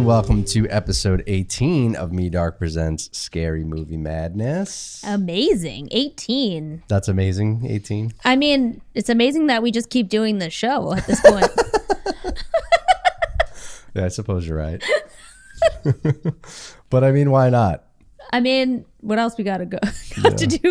welcome to episode 18 of Me Dark Presents Scary Movie Madness. Amazing. 18. That's amazing, 18. I mean, it's amazing that we just keep doing this show at this point. Yeah, I suppose you're right. But I mean, why not? I mean, what else we got to do?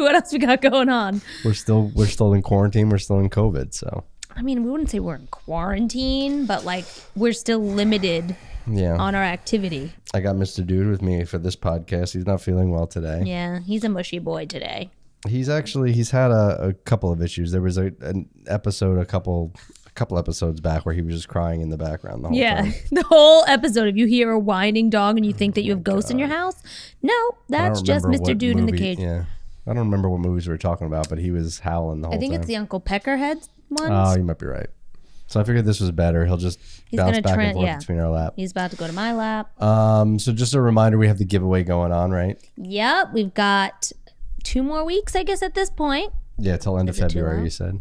What else we got going on? We're still in quarantine. We're still in COVID, so. I mean, we wouldn't say we're in quarantine, but like we're still limited on our activity. I got Mr. Dude with me for this podcast. He's not feeling well today. Yeah, he's a mushy boy today. He's had a couple of issues. There was an episode a couple episodes back where he was just crying in the background the whole time. The whole episode. If you hear a whining dog and you think that you have ghosts in your house, no, that's just Mr. Dude in the cage. Yeah, I don't remember what movies we were talking about, but he was howling the whole time. I think it's the Uncle Peckerhead ones. Oh, you might be right. So I figured this was better. He'll just bounce back and forth between our lap. He's about to go to my lap. So just a reminder, we have the giveaway going on, right? Yep, we've got 2 more weeks, I guess, at this point. Yeah, till end of February, you said.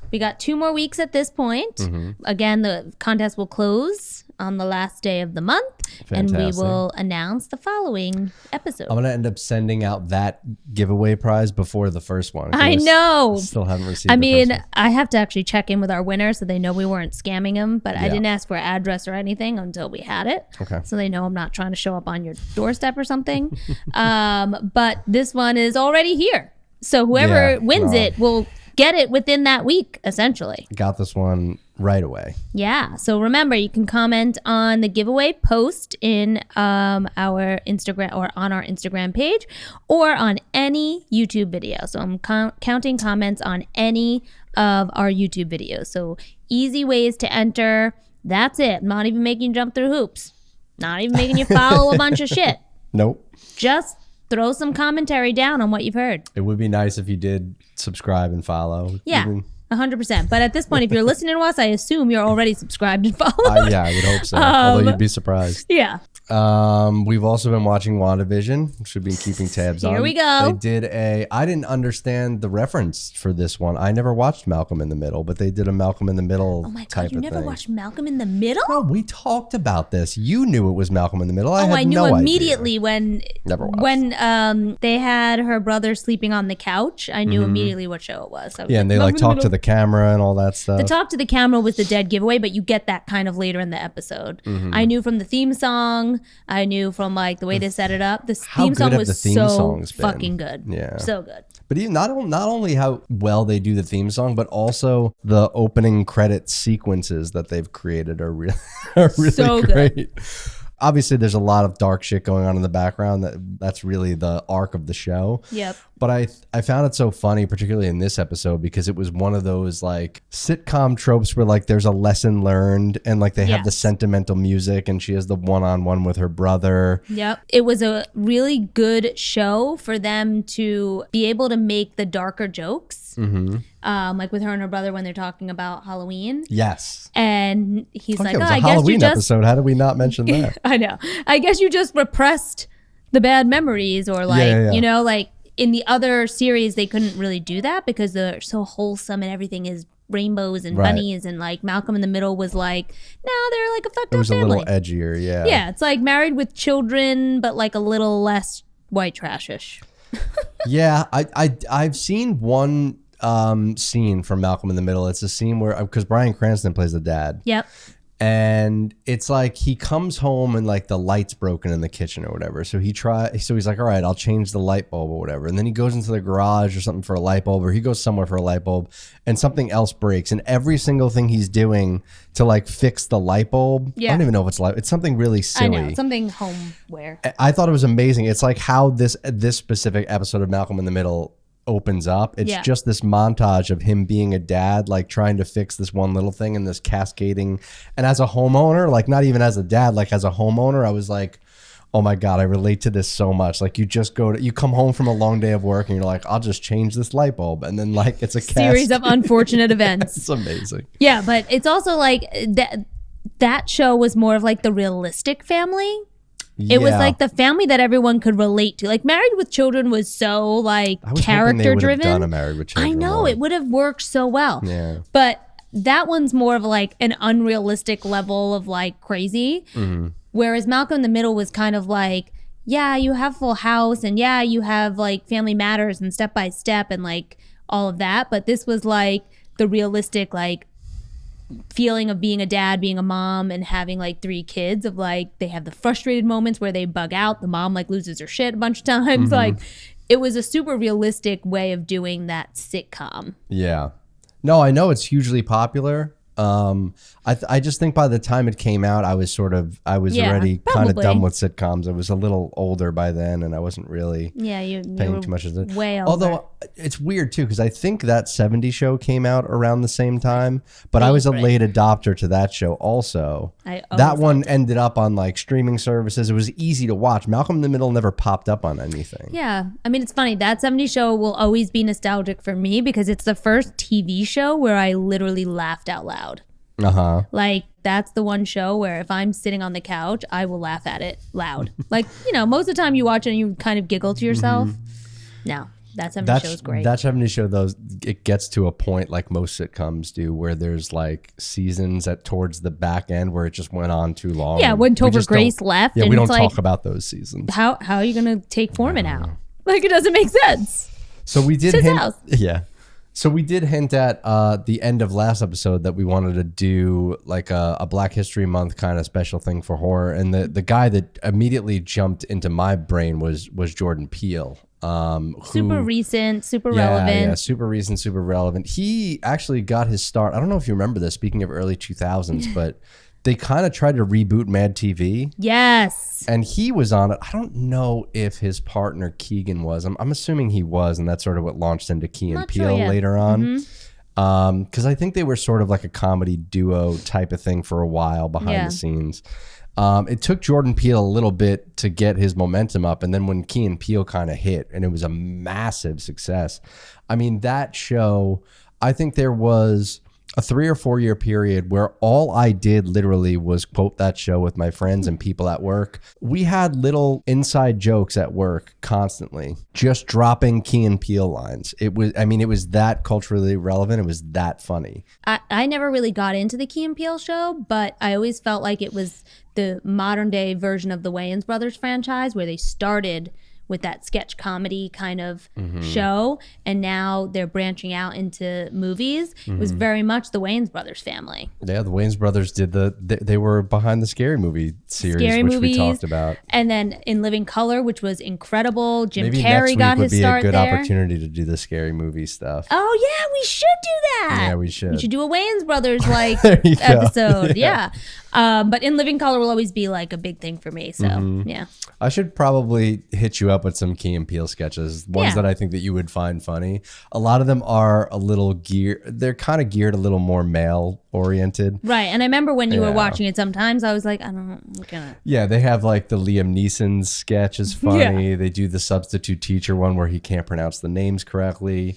We got 2 more weeks at this point. Mm-hmm. Again, the contest will close on the last day of the month. Fantastic. And we will announce the following episode. I'm going to end up sending out that giveaway prize before the first one. I know. Still haven't received the first one. I have to actually check in with our winner so they know we weren't scamming them, but I didn't ask for an address or anything until we had it. Okay. So they know I'm not trying to show up on your doorstep or something. But this one is already here. So whoever wins it will get it within that week, essentially. Got this one right away. Yeah. So remember, you can comment on the giveaway post in our Instagram or on our Instagram page or on any YouTube video. So I'm counting comments on any of our YouTube videos. So easy ways to enter. That's it. I'm not even making you jump through hoops. Not even making you follow a bunch of shit. Nope. Just throw some commentary down on what you've heard. It would be nice if you did subscribe and follow. Yeah, 100%. But at this point, if you're listening to us, I assume you're already subscribed and followed. Yeah, I would hope so. Although you'd be surprised. Yeah. We've also been watching WandaVision, which we've been keeping tabs on. Here we go. I didn't understand the reference for this one. I never watched Malcolm in the Middle, but they did a Malcolm in the Middle type of thing. Oh my God, you never watched Malcolm in the Middle? No, we talked about this. You knew it was Malcolm in the Middle. I knew no immediately idea. when they had her brother sleeping on the couch. I knew immediately what show it was. Yeah, and they talk to the camera and all that stuff. The talk to the camera was the dead giveaway, but you get that kind of later in the episode. I knew from the theme song. I knew from the way they set it up. The theme song was so fucking good. Yeah. So good. But even not only how well they do the theme song, but also the opening credit sequences that they've created are really so great. Good. Obviously, there's a lot of dark shit going on in the background. That's really the arc of the show. Yep. But I found it so funny, particularly in this episode, because it was one of those sitcom tropes where there's a lesson learned and they have the sentimental music and she has the one-on-one with her brother. Yep. It was a really good show for them to be able to make the darker jokes. Mm-hmm. With her and her brother when they're talking about Halloween. Yes. And he's like, I guess Halloween episode. How did we not mention that? I know. I guess you just repressed the bad memories or in the other series, they couldn't really do that because they're so wholesome and everything is rainbows and bunnies and Malcolm in the Middle was they're a fucked up family. It was a little edgier, yeah. Yeah, it's Married with Children, but a little less white trashish. Yeah, I've seen one scene from Malcolm in the Middle. It's a scene where, because Bryan Cranston plays the dad. Yep. And it's he comes home and the light's broken in the kitchen or whatever. So he's like, all right, I'll change the light bulb or whatever. And then he goes into the garage or something for a light bulb, or he goes somewhere for a light bulb and something else breaks. And every single thing he's doing to fix the light bulb, I don't even know if it's something really silly. I know, something homeware. I thought it was amazing. It's how this specific episode of Malcolm in the Middle opens up. It's just this montage of him being a dad, trying to fix this one little thing and this cascading. And as a homeowner, not even as a dad, as a homeowner, I was oh my God, I relate to this so much. You come home from a long day of work and you're I'll just change this light bulb. And then it's a series of unfortunate events. It's amazing. Yeah, but it's also that show was more of the realistic family. It was the family that everyone could relate to. Married with Children was so character driven. Done a Married with Children. I know it would have worked so well. Yeah. But that one's more of an unrealistic level of crazy. Mm-hmm. Whereas Malcolm in the Middle was kind of like, yeah, you have Full House, and yeah, you have like Family Matters and Step by Step and like all of that. But this was like the realistic like feeling of being a dad, being a mom, and having like 3 kids of like, they have the frustrated moments where they bug out. The mom like loses her shit a bunch of times. Like it was a super realistic way of doing that sitcom. Yeah. No, I know it's hugely popular. I just think by the time it came out, I was already kind of done with sitcoms. I was a little older by then, and I wasn't really paying too much attention. Way older. Although it's weird too, because I think that '70s show came out around the same time, but I was a late adopter to that show also. That one ended up on like streaming services. It was easy to watch. Malcolm in the Middle never popped up on anything. Yeah, I mean, it's funny. That '70s show will always be nostalgic for me because it's the first TV show where I literally laughed out loud. Like that's the one show where if I'm sitting on the couch, I will laugh at it loud. Like, you know, most of the time you watch it and you kind of giggle to yourself. No, that 70s show is great. That 70s show, though, it gets to a point like most sitcoms do where there's like seasons towards the back end where it just went on too long. Yeah, when Topher Grace left. Yeah, and we don't talk about those seasons. How are you going to take Foreman out? Like, it doesn't make sense. So we did his house. Yeah. So we did hint at the end of last episode that we wanted to do like a Black History Month kind of special thing for horror. And the guy that immediately jumped into my brain was Jordan Peele. Super recent, super relevant. Yeah, super recent, super relevant. He actually got his start. I don't know if you remember this, speaking of early 2000s, but they kind of tried to reboot Mad TV. Yes. And he was on it. I don't know if his partner Keegan was. I'm assuming he was, and that's sort of what launched into Key and Peele later on. Because I think they were sort of like a comedy duo type of thing for a while behind the scenes. It took Jordan Peele a little bit to get his momentum up, and then when Key and Peele kind of hit, and it was a massive success. I mean, that show, I think there was a 3 or 4 year period where all I did literally was quote that show with my friends and people at work. We had little inside jokes at work constantly, just dropping Key and Peele lines. It was that culturally relevant. It was that funny. I never really got into the Key and Peele show, but I always felt like it was the modern day version of the Wayans Brothers franchise where they started with that sketch comedy kind of show, and now they're branching out into movies. It was very much the Wayans Brothers family. Yeah, the Wayans Brothers did they were behind the Scary Movie series, which we talked about. And then in Living Color, which was incredible. Jim Maybe Carrey got his start there. Maybe next week would be a good opportunity to do the Scary Movie stuff. Oh yeah, we should do that. Yeah, we should. We should do a Wayans Brothers like episode. Yeah. But In Living Color will always be like a big thing for me. So yeah. I should probably hit you up with some Key and Peele sketches, ones that I think that you would find funny. A lot of them are a little they're kind of geared a little more male oriented. Right. And I remember when you were watching it sometimes, I was like, I'm gonna. Yeah, they have like the Liam Neeson sketch is funny. Yeah. They do the substitute teacher one where he can't pronounce the names correctly.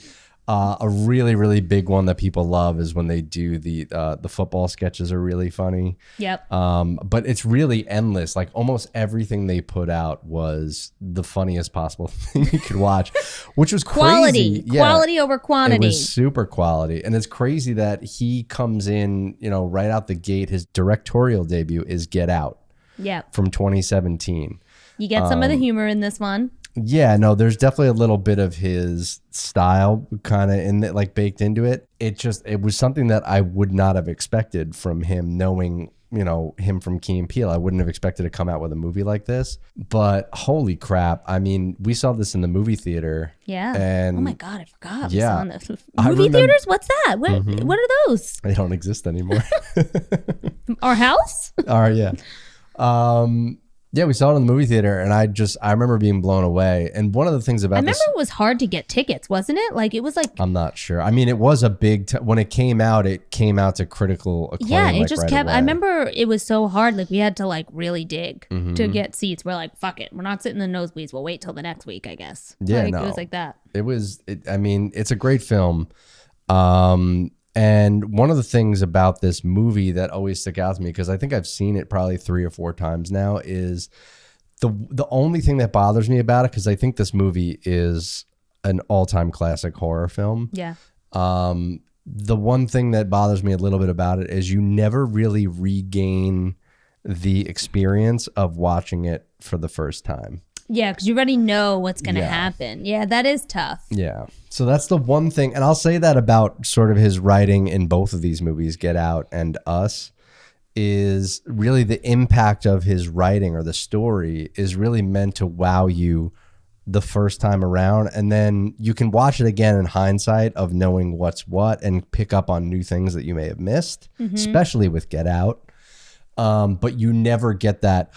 A really, really big one that people love is when they do the football sketches are really funny. Yep. But it's really endless. Like almost everything they put out was the funniest possible thing you could watch, which was quality. Crazy. Quality over quantity. It was super quality. And it's crazy that he comes in, right out the gate. His directorial debut is Get Out. Yep. From 2017. You get some of the humor in this one. Yeah, no, there's definitely a little bit of his style kind of in it, like baked into it. It was something that I would not have expected from him, knowing, him from Key and Peele. I wouldn't have expected to come out with a movie like this. But holy crap. I mean, we saw this in the movie theater. Yeah. And oh my God, I forgot. Yeah. We saw movie theaters? What's that? What are those? They don't exist anymore. Our house? Yeah. Yeah, we saw it in the movie theater, and I remember being blown away. And one of the things about it was hard to get tickets, wasn't it? Like, it was like... I'm not sure. I mean, it was a big... when it came out to critical acclaim. Yeah, it just right kept... away. I remember it was so hard. Like, we had to, like, really dig to get seats. We're like, fuck it. We're not sitting in the nosebleeds. We'll wait till the next week, I guess. Yeah, It was like that. It's a great film. And one of the things about this movie that always stuck out to me, because I think I've seen it probably 3 or 4 times now, is the only thing that bothers me about it, because I think this movie is an all-time classic horror film. Yeah. The one thing that bothers me a little bit about it is you never really regain the experience of watching it for the first time. Yeah, because you already know what's going to happen. Yeah, that is tough. Yeah. So that's the one thing. And I'll say that about sort of his writing in both of these movies, Get Out and Us, is really the impact of his writing or the story is really meant to wow you the first time around. And then you can watch it again in hindsight of knowing what's what and pick up on new things that you may have missed, especially with Get Out. But you never get that,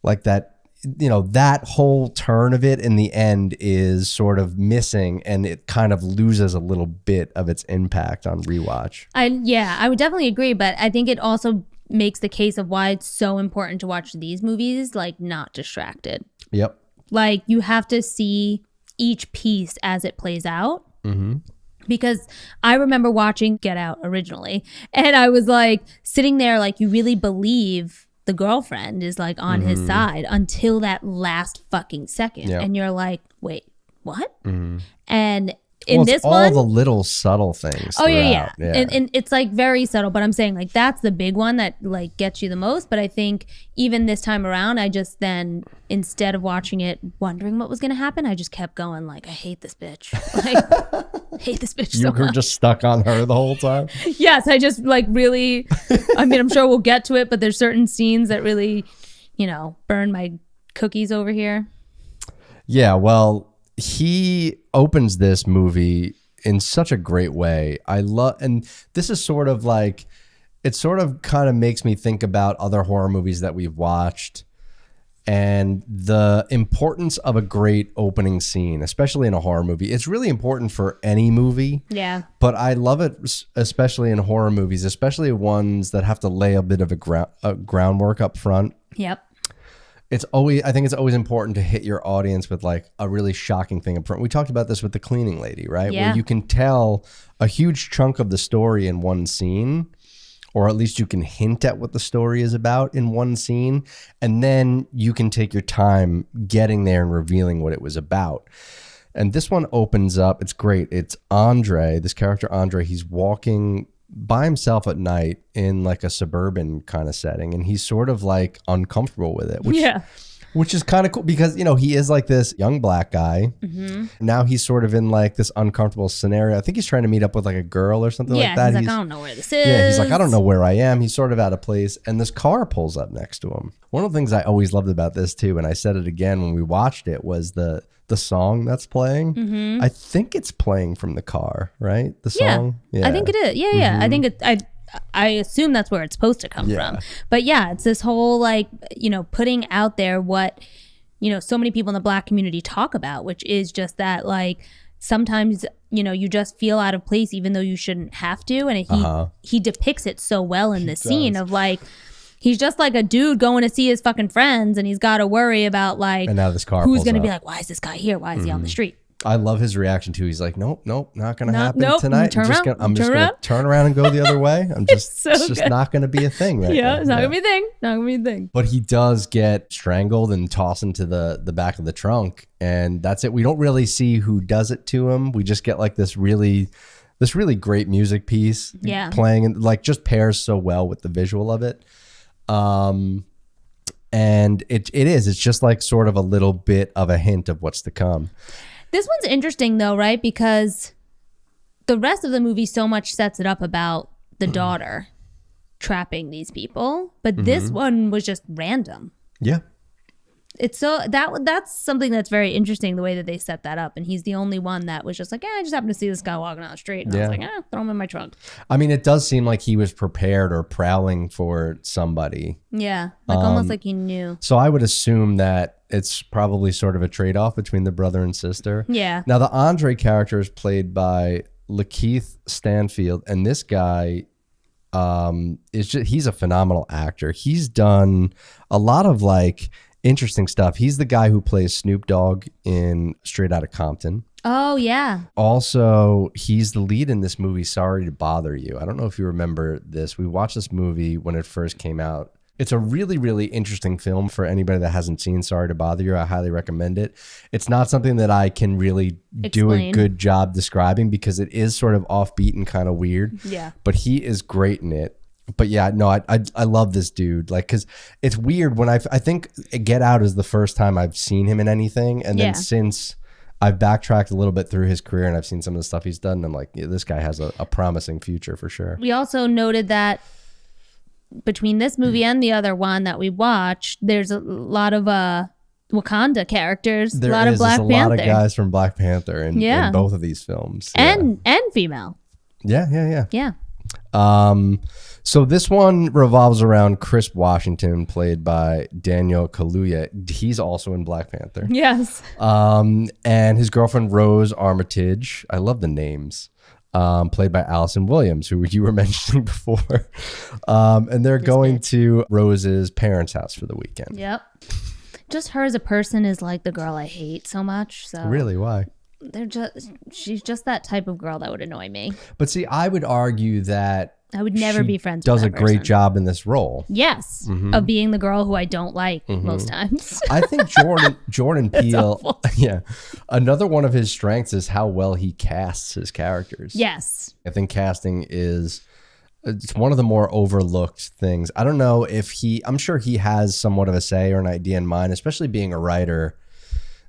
like that, you know, that whole turn of it in the end is sort of missing, and it kind of loses a little bit of its impact on rewatch. I would definitely agree, but I think it also makes the case of why it's so important to watch these movies like not distracted. Yep. Like you have to see each piece as it plays out. Because I remember watching Get Out originally, and I was like sitting there like, you really believe the girlfriend is like on his side until that last fucking second. And you're like, wait, what? And in this all one, the little subtle things. Oh yeah. And it's like very subtle, but I'm saying like that's the big one that like gets you the most. But I think even this time around, I just then, instead of watching it wondering what was going to happen, I just kept going like, I hate this bitch. Like, hate this bitch so much. You were just stuck on her the whole time? Yes, I just like really, I mean, I'm sure we'll get to it, but there's certain scenes that really, you know, burn my cookies over here. Yeah, well, he opens this movie in such a great way. I love, and this is sort of like, it sort of kind of makes me think about other horror movies that we've watched and the importance of a great opening scene, especially in a horror movie. It's really important for any movie. Yeah. But I love it, especially in horror movies, especially ones that have to lay a bit of a groundwork up front. Yep. I think it's always important to hit your audience with like a really shocking thing up front. We talked about this with The Cleaning Lady, right? Yeah. Where you can tell a huge chunk of the story in one scene, or at least you can hint at what the story is about in one scene, and then you can take your time getting there and revealing what it was about. And this one opens up, it's great. It's Andre, this character Andre, he's walking by himself at night in like a suburban kind of setting, and he's sort of like uncomfortable with it, which is kind of cool because, you know, he is like this young black guy. Now he's sort of in like this uncomfortable scenario. I think he's trying to meet up with like a girl or something like that. He's like, I don't know where this is. Yeah, he's like, I don't know where I am. He's sort of out of place, and this car pulls up next to him. One of the things I always loved about this too, and I said it again when we watched it, was the song that's playing. I think it's playing from the car, right? The song. Yeah. I think it is. Yeah. I think I assume that's where it's supposed to come from. But yeah, it's this whole like, you know, putting out there what, you know, so many people in the black community talk about, which is just that like sometimes, you know, you just feel out of place even though you shouldn't have to. And he depicts it so well in this scene of like, he's just like a dude going to see his fucking friends, and he's got to worry about like, and now this car who's going to be like, why is this guy here? Why is he on the street? I love his reaction too. He's like, nope, not going to happen tonight. I'm just going to turn around and go the other way. It's just not going to be a thing right now. It's not going to be a thing. Not going to be a thing. But he does get strangled and tossed into the back of the trunk, and that's it. We don't really see who does it to him. We just get like this really great music piece playing, and like just pairs so well with the visual of it. And it's just like sort of a little bit of a hint of what's to come. This one's interesting though, right? Because the rest of the movie so much sets it up about the daughter trapping these people, but this one was just random. Yeah. It's so that's something that's very interesting, the way that they set that up. And he's the only one that was just like, I just happened to see this guy walking down the street, and I was like, throw him in my trunk. I mean, it does seem like he was prepared or prowling for somebody. Yeah, like almost like he knew. So I would assume that it's probably sort of a trade-off between the brother and sister. Yeah. Now the Andre character is played by Lakeith Stanfield, and this guy he's a phenomenal actor. He's done a lot of like interesting stuff. He's the guy who plays Snoop Dogg in Straight Outta Compton. Oh, yeah. Also, he's the lead in this movie, Sorry to Bother You. I don't know if you remember this. We watched this movie when it first came out. It's a really, really interesting film for anybody that hasn't seen Sorry to Bother You. I highly recommend it. It's not something that I can really do a good job describing because it is sort of offbeat and kind of weird. Yeah. But he is great in it. But yeah, no, I love this dude. Like, because it's weird when I think Get Out is the first time I've seen him in anything. And then since I've backtracked a little bit through his career and I've seen some of the stuff he's done, and I'm like, yeah, this guy has a promising future for sure. We also noted that between this movie and the other one that we watched, there's a lot of Wakanda characters, a lot of Black Panther. A lot of guys from Black Panther in both of these films. And female. Yeah. So this one revolves around Chris Washington, played by Daniel Kaluuya. He's also in Black Panther. Yes. And his girlfriend Rose Armitage. I love the names. Played by Allison Williams, who you were mentioning before. And they're going to Rose's parents' house for the weekend. Yep. Just her as a person is like the girl I hate so much. So really, why? She's just that type of girl that would annoy me. But see, I would argue that I would never be friends with does that a great person. job in this role. Yes, of being the girl who I don't like most times. I think Jordan Peele, another one of his strengths is how well he casts his characters. Yes. I think casting it's one of the more overlooked things. I don't know if I'm sure he has somewhat of a say or an idea in mind, especially being a writer.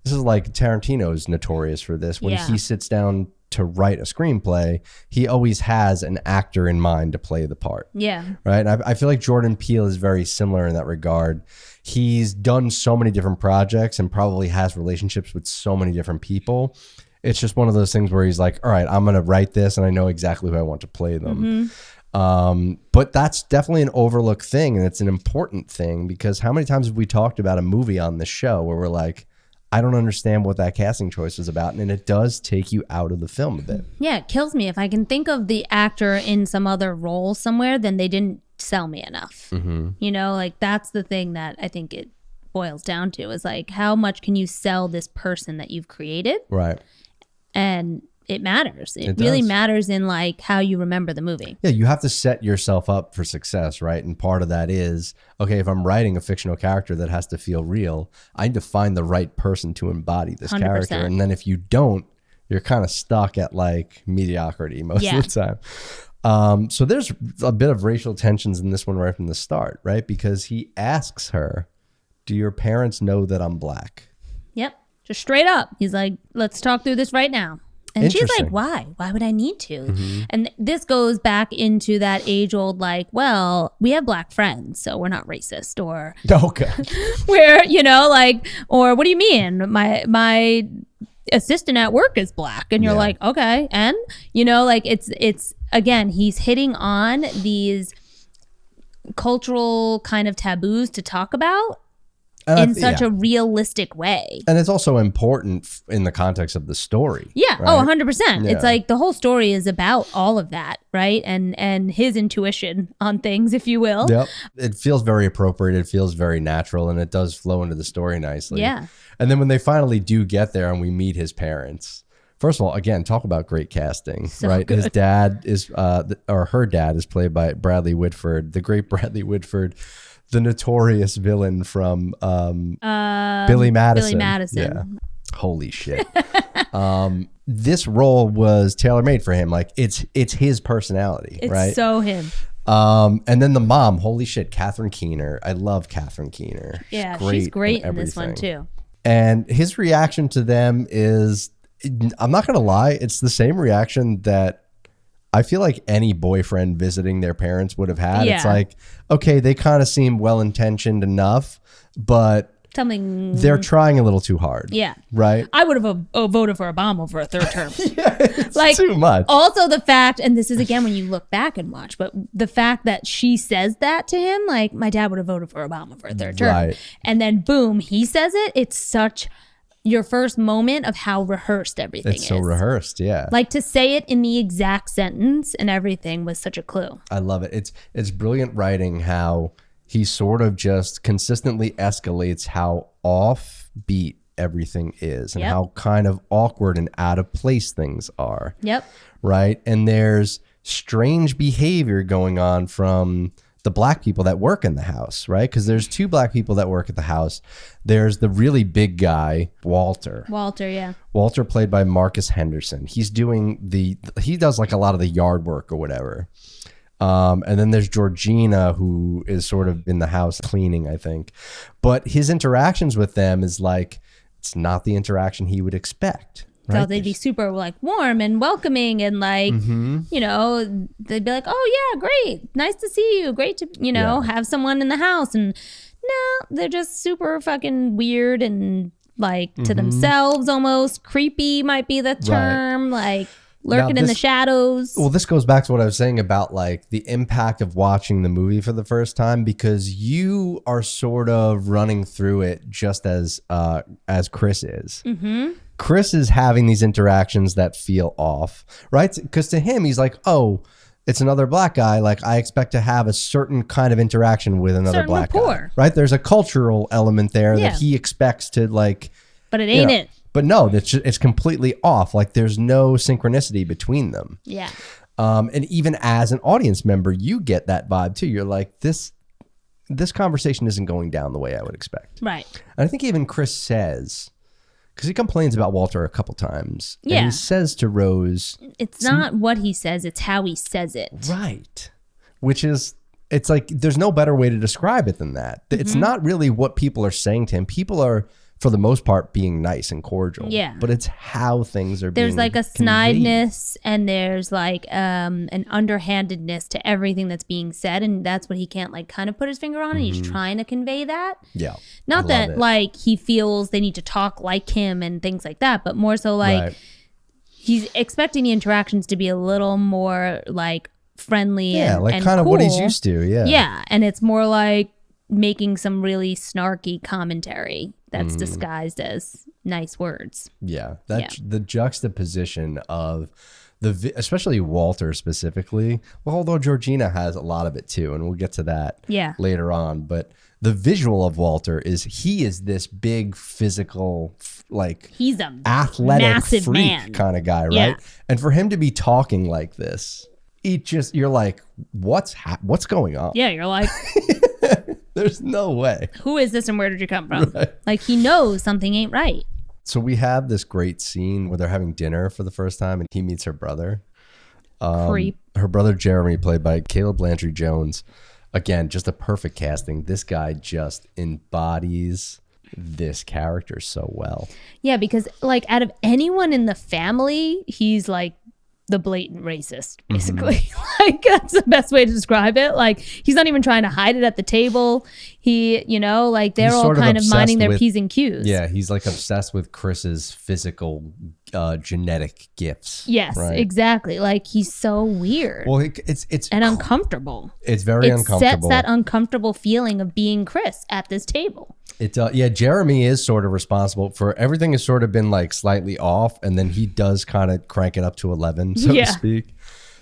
This is like Tarantino's notorious for this. When he sits down to write a screenplay, he always has an actor in mind to play the part. Yeah. Right. And I feel like Jordan Peele is very similar in that regard. He's done so many different projects and probably has relationships with so many different people. It's just one of those things where he's like, all right, I'm going to write this and I know exactly who I want to play them. But that's definitely an overlooked thing. And it's an important thing because how many times have we talked about a movie on this show where we're like, I don't understand what that casting choice is about. And it does take you out of the film a bit. Yeah, it kills me. If I can think of the actor in some other role somewhere, then they didn't sell me enough. You know, like that's the thing that I think it boils down to is like, how much can you sell this person that you've created? Right. And it matters. It really matters in like how you remember the movie. Yeah, you have to set yourself up for success, right? And part of that is, okay, if I'm writing a fictional character that has to feel real, I need to find the right person to embody this 100%. Character. And then if you don't, you're kind of stuck at like mediocrity most of the time. So there's a bit of racial tensions in this one right from the start, right? Because he asks her, do your parents know that I'm Black? Yep. Just straight up. He's like, let's talk through this right now. And she's like, why? Why would I need to? And this goes back into that age-old, like, well, we have Black friends, so we're not racist. Or, where, you know, like, or what do you mean? My assistant at work is Black. And you're like, okay. And, you know, like, it's again, he's hitting on these cultural kind of taboos to talk about. In such a realistic way. And it's also important in the context of the story. Yeah. Right? Oh, 100%. Yeah. It's like the whole story is about all of that, right? And his intuition on things, if you will. Yep. It feels very appropriate. It feels very natural. And it does flow into the story nicely. Yeah. And then when they finally do get there and we meet his parents, first of all, again, talk about great casting, so right? Good. His dad is, or her dad is played by Bradley Whitford, the great Bradley Whitford, the notorious villain from Billy Madison. Yeah. Holy shit. This role was tailor-made for him. Like it's his personality, right? It's so him. And then the mom, holy shit, Catherine Keener. I love Catherine Keener. Yeah, she's great in this one too. And his reaction to them is, I'm not going to lie, it's the same reaction that I feel like any boyfriend visiting their parents would have had. Yeah. It's like, okay, they kind of seem well-intentioned enough, but they're trying a little too hard. Yeah. Right? I would have voted for Obama for a third term. Yeah, it's like, too much. Also the fact, and this is again when you look back and watch, but the fact that she says that to him, like my dad would have voted for Obama for a third term. Right. And then boom, he says it. It's such your first moment of how rehearsed everything is. It's so rehearsed, yeah. Like to say it in the exact sentence and everything was such a clue. I love it. It's brilliant writing how he sort of just consistently escalates how offbeat everything is and how kind of awkward and out of place things are. Yep. Right? And there's strange behavior going on from the Black people that work in the house, right? Because there's two Black people that work at the house. There's the really big guy, Walter. Walter played by Marcus Henderson. He does like a lot of the yard work or whatever. And then there's Georgina, who is sort of in the house cleaning, I think. But his interactions with them is like, it's not the interaction he would expect. Right? So they'd be super like warm and welcoming and like, you know, they'd be like, oh yeah, great. Nice to see you. Great to, you know, have someone in the house. And no, they're just super fucking weird and like to themselves almost. Creepy might be the term. Like lurking in the shadows. Well, this goes back to what I was saying about like the impact of watching the movie for the first time, because you are sort of running through it just as Chris is. Chris is having these interactions that feel off, right? Because to him, he's like, oh, it's another black guy. Like I expect to have a certain kind of interaction with another black guy, right? There's a cultural element there that he expects to like. But it ain't it. But no, it's completely off. Like there's no synchronicity between them. Yeah. And even as an audience member, you get that vibe too. You're like, this conversation isn't going down the way I would expect. Right. And I think even Chris says, because he complains about Walter a couple times. Yeah. And he says to Rose, it's not what he says, it's how he says it. Right. Which is, it's like, there's no better way to describe it than that. It's not really what people are saying to him. People are, for the most part, being nice and cordial. Yeah. But it's how things are being There's like a snideness and there's like an underhandedness to everything that's being said. And that's what he can't like kind of put his finger on. And he's trying to convey that. Yeah. Not that like he feels they need to talk like him and things like that, but more so like he's expecting the interactions to be a little more like friendly and like kind of cool. what he's used to. Yeah. Yeah. And it's more like making some really snarky commentary that's disguised as nice words. Yeah, the juxtaposition of especially Walter specifically. Well, although Georgina has a lot of it too, and we'll get to that later on. But the visual of Walter is he is this big physical, like he's a athletic massive freak man kind of guy, right? Yeah. And for him to be talking like this, you're like, what's going on? Yeah, you're like. There's no way. Who is this and where did you come from? Right. Like he knows something ain't right. So we have this great scene where they're having dinner for the first time and he meets her brother. Creep. Her brother Jeremy, played by Caleb Landry Jones. Again, just a perfect casting. This guy just embodies this character so well. Yeah, because like out of anyone in the family, he's like the blatant racist, basically. Like that's the best way to describe it. Like he's not even trying to hide it at the table. He, you know, like they're all kind of minding their P's and Q's. Yeah, he's like obsessed with Chris's physical genetic gifts. Yes, right? Exactly. Like he's so weird. Well, it's and uncomfortable. It's very uncomfortable. It sets that uncomfortable feeling of being Chris at this table. Yeah, Jeremy is sort of responsible for everything. Has sort of been like slightly off, and then he does kind of crank it up to 11, so to speak.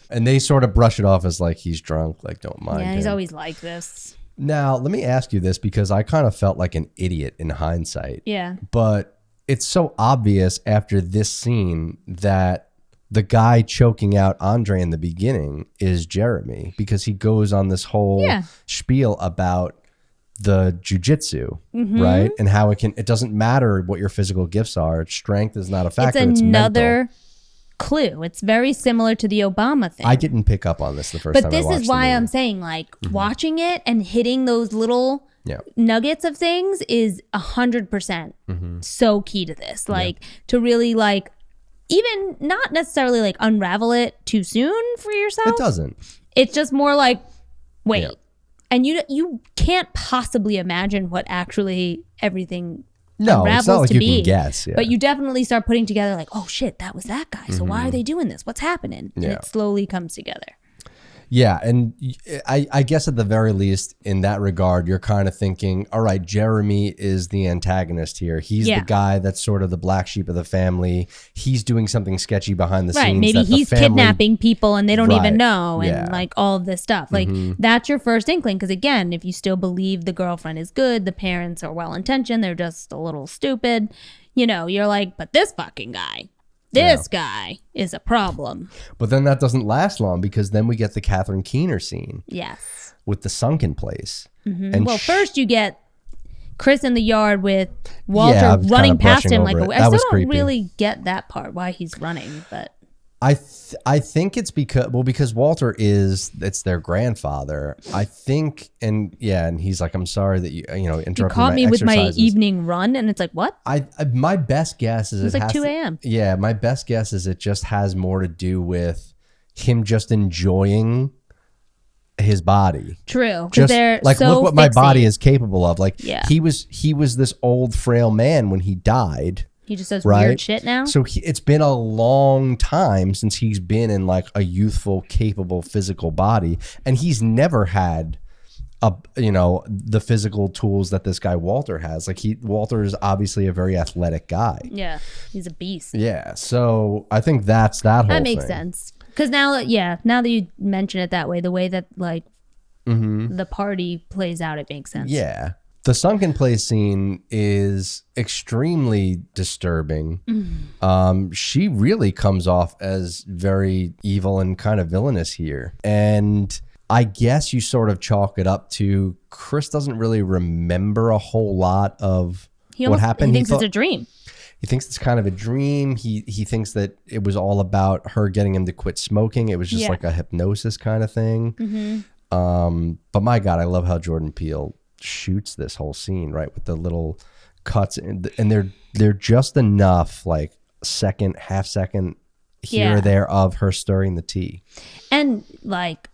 And they sort of brush it off as like he's drunk, like don't mind. Yeah, he's always like this. Now, let me ask you this, because I kind of felt like an idiot in hindsight. Yeah. But it's so obvious after this scene that the guy choking out Andre in the beginning is Jeremy, because he goes on this whole spiel about the jujitsu, right? And how it doesn't matter what your physical gifts are. Strength is not a factor. It's another clue. It's very similar to the Obama thing. I didn't pick up on this the first time I watched it. But this is why I'm saying like watching it and hitting those little nuggets of things is 100% so key to this. Like to really like even not necessarily like unravel it too soon for yourself. It doesn't. It's just more like, wait. Yeah. And you can't possibly imagine what actually everything unravels it's not like to you be. Can guess. Yeah. But you definitely start putting together like, oh shit, that was that guy. So why are they doing this? What's happening? And it slowly comes together. Yeah, and I guess at the very least, in that regard, you're kind of thinking, all right, Jeremy is the antagonist here. He's the guy that's sort of the black sheep of the family. He's doing something sketchy behind the scenes. Maybe he's kidnapping people and they don't even know, and like all of this stuff. Like that's your first inkling, because again, if you still believe the girlfriend is good, the parents are well-intentioned, they're just a little stupid, you know, you're like, but this fucking guy. This guy is a problem. But then that doesn't last long, because then we get the Catherine Keener scene. Yes. With the sunken place. And first you get Chris in the yard with Walter running past him. Like I still don't really get that part, why he's running. But I think it's because Walter it's their grandfather. I think, and he's like, I'm sorry that you interrupted You caught me with my evening run, and it's like, what? My best guess is it was like 2 a.m. Yeah, my best guess is it just has more to do with him just enjoying his body. True, because they're like, so look what fixated. my body is capable of. Like, yeah. he was this old frail man when he died. He just does right? weird shit now. So it's been a long time since he's been in like a youthful, capable physical body, and he's never had the physical tools that this guy Walter has. Like Walter is obviously a very athletic guy. Yeah, he's a beast. Yeah, so I think that's that whole that makes thing. sense. Because now that you mention it that way, the way that like the party plays out, it makes sense. Yeah. The sunken place scene is extremely disturbing. She really comes off as very evil and kind of villainous here. And I guess you sort of chalk it up to Chris doesn't really remember a whole lot of what happened. He thinks it's a dream. He thinks it's kind of a dream. He thinks that it was all about her getting him to quit smoking. It was just like a hypnosis kind of thing. But my God, I love how Jordan Peele shoots this whole scene, right, with the little cuts, and they're just enough, like half second here or there of her stirring the tea, and like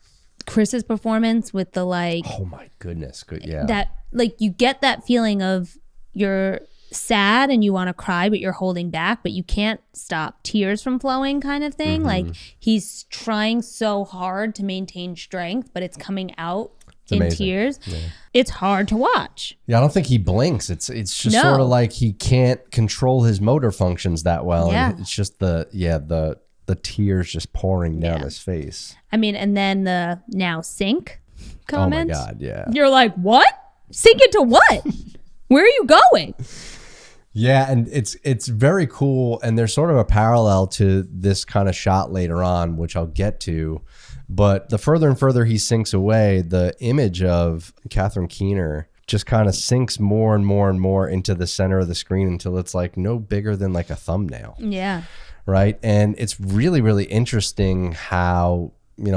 Chris's performance with the like, oh my goodness, good, that like you get that feeling of you're sad and you want to cry but you're holding back but you can't stop tears from flowing kind of thing. Like he's trying so hard to maintain strength but it's coming out in tears. It's hard to watch. I don't think he blinks. It's just sort of like he can't control his motor functions that well. And it's just the tears just pouring down his face. I mean, and then the now sink comment. Oh my God, yeah. You're like, what? Sink into what? Where are you going? Yeah, and it's very cool, and there's sort of a parallel to this kind of shot later on, which I'll get to. But the further and further he sinks away, the image of Catherine Keener just kind of sinks more and more and more into the center of the screen until it's like no bigger than like a thumbnail. Yeah. Right? And it's really, really interesting how,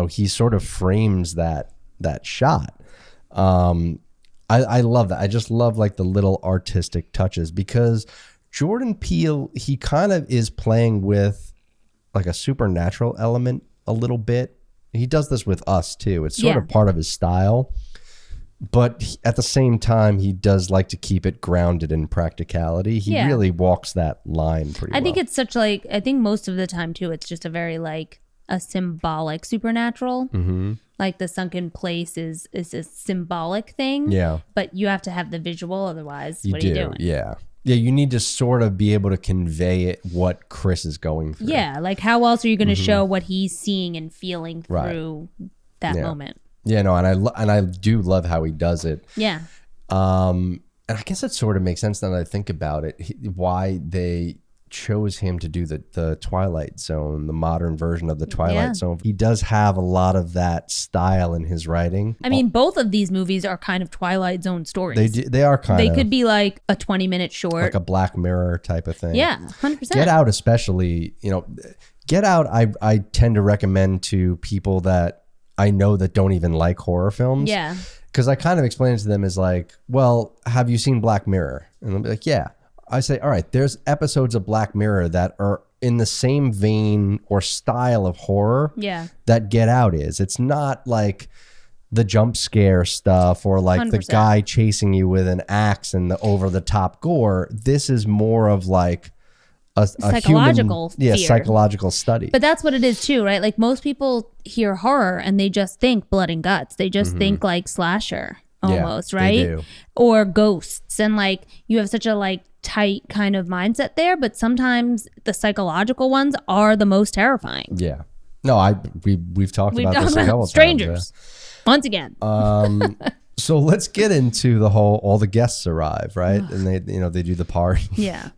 he sort of frames that shot. I love that. I just love like the little artistic touches because Jordan Peele, he kind of is playing with like a supernatural element a little bit. He does this with Us too. It's sort of part of his style, but at the same time, he does like to keep it grounded in practicality. He really walks that line pretty well. I think it's such like, I think most of the time too, it's just a very like a symbolic supernatural. Like the sunken place is a symbolic thing. Yeah. But you have to have the visual, otherwise, what are you doing? Yeah. Yeah, you need to sort of be able to convey it, what Chris is going through. Yeah, like how else are you going to show what he's seeing and feeling through that moment? Yeah, no, and I do love how he does it. Yeah. And I guess it sort of makes sense now that I think about it, why they chose him to do the Twilight Zone, the modern version of the Twilight Zone. He does have a lot of that style in his writing. I mean, both of these movies are kind of Twilight Zone stories. They are kind of. They could be like a 20-minute short. Like a Black Mirror type of thing. Yeah, 100%. Get Out especially, Get Out I tend to recommend to people that I know that don't even like horror films. Yeah. Because I kind of explain it to them as like, well, have you seen Black Mirror? And they'll be like, yeah. I say, all right, there's episodes of Black Mirror that are in the same vein or style of horror that Get Out is. It's not like the jump scare stuff or like 100%. The guy chasing you with an axe and the over-the-top gore. This is more of like a psychological fear. Psychological study. But that's what it is too, right? Like most people hear horror and they just think blood and guts. They just think like slasher almost, right? They do. Or ghosts. And like you have such a like tight kind of mindset there, but sometimes the psychological ones are the most terrifying. Yeah. No, we've talked about this a couple times. Strangers. Once again. So let's get into the whole, all the guests arrive, right? And they do the party. Yeah.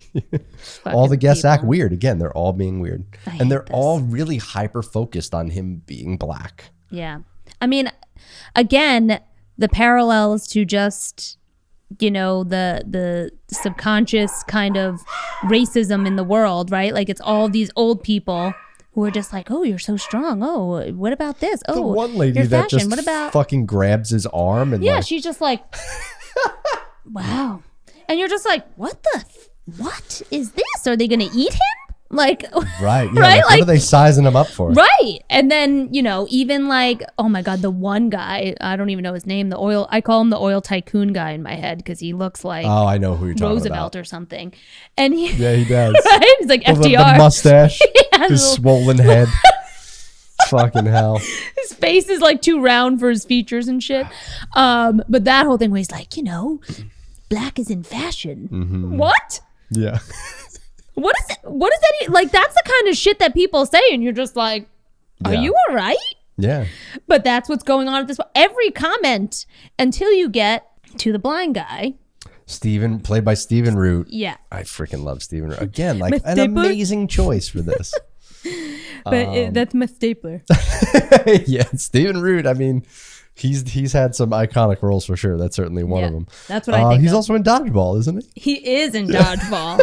All the guests act weird. Again, they're all being weird. And they're all really hyper focused on him being black. Yeah. I mean, again, the parallels to just, the subconscious kind of racism in the world, right? Like it's all these old people who are just like, oh, you're so strong. Oh, what about this? Oh, the one lady your that fashion. just What about fucking grabs his arm and yeah, like, she's just like, wow. And you're just like, what is this? Are they gonna eat him? Like, right? Yeah, right? like, what are they sizing him up for? Right. And then, even like, oh my God, the one guy, I don't even know his name, I call him the oil tycoon guy in my head because he looks like Oh, I know who you're talking Roosevelt about. or something. And Yeah, he does. right? He's like With FDR. the mustache, Yeah, his swollen head. Fucking hell. his face is like too round for his features and shit. But that whole thing where he's like, black is in fashion. Mm-hmm. What? Yeah. What is that? Like, that's the kind of shit that people say, and you're just like, are you all right? Yeah. But that's what's going on at this point. Every comment until you get to the blind guy. Steven, played by Stephen Root. Yeah. I freaking love Stephen Root. Again, like Miss an Stapler? amazing choice for this. But that's my stapler. Yeah, Stephen Root. I mean, he's had some iconic roles for sure. That's certainly one of them. That's what I think. He's also in Dodgeball, isn't he? He is in Dodgeball.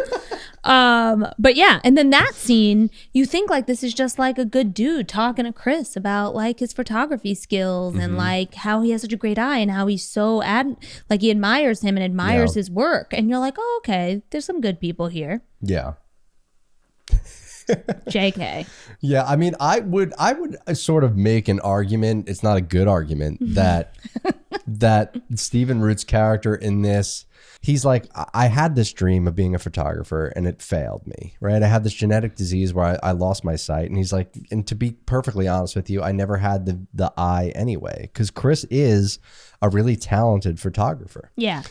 But yeah, and then that scene, you think like this is just like a good dude talking to Chris about like his photography skills and like how he has such a great eye and how he's so like he admires him and admires his work. And you're like, oh, okay, there's some good people here. Yeah. JK. Yeah, I mean, I would sort of make an argument. It's not a good argument that Stephen Root's character in this, he's like, I had this dream of being a photographer and it failed me, right? I had this genetic disease where I lost my sight. And he's like, and to be perfectly honest with you, I never had the eye anyway, because Chris is a really talented photographer. Yeah.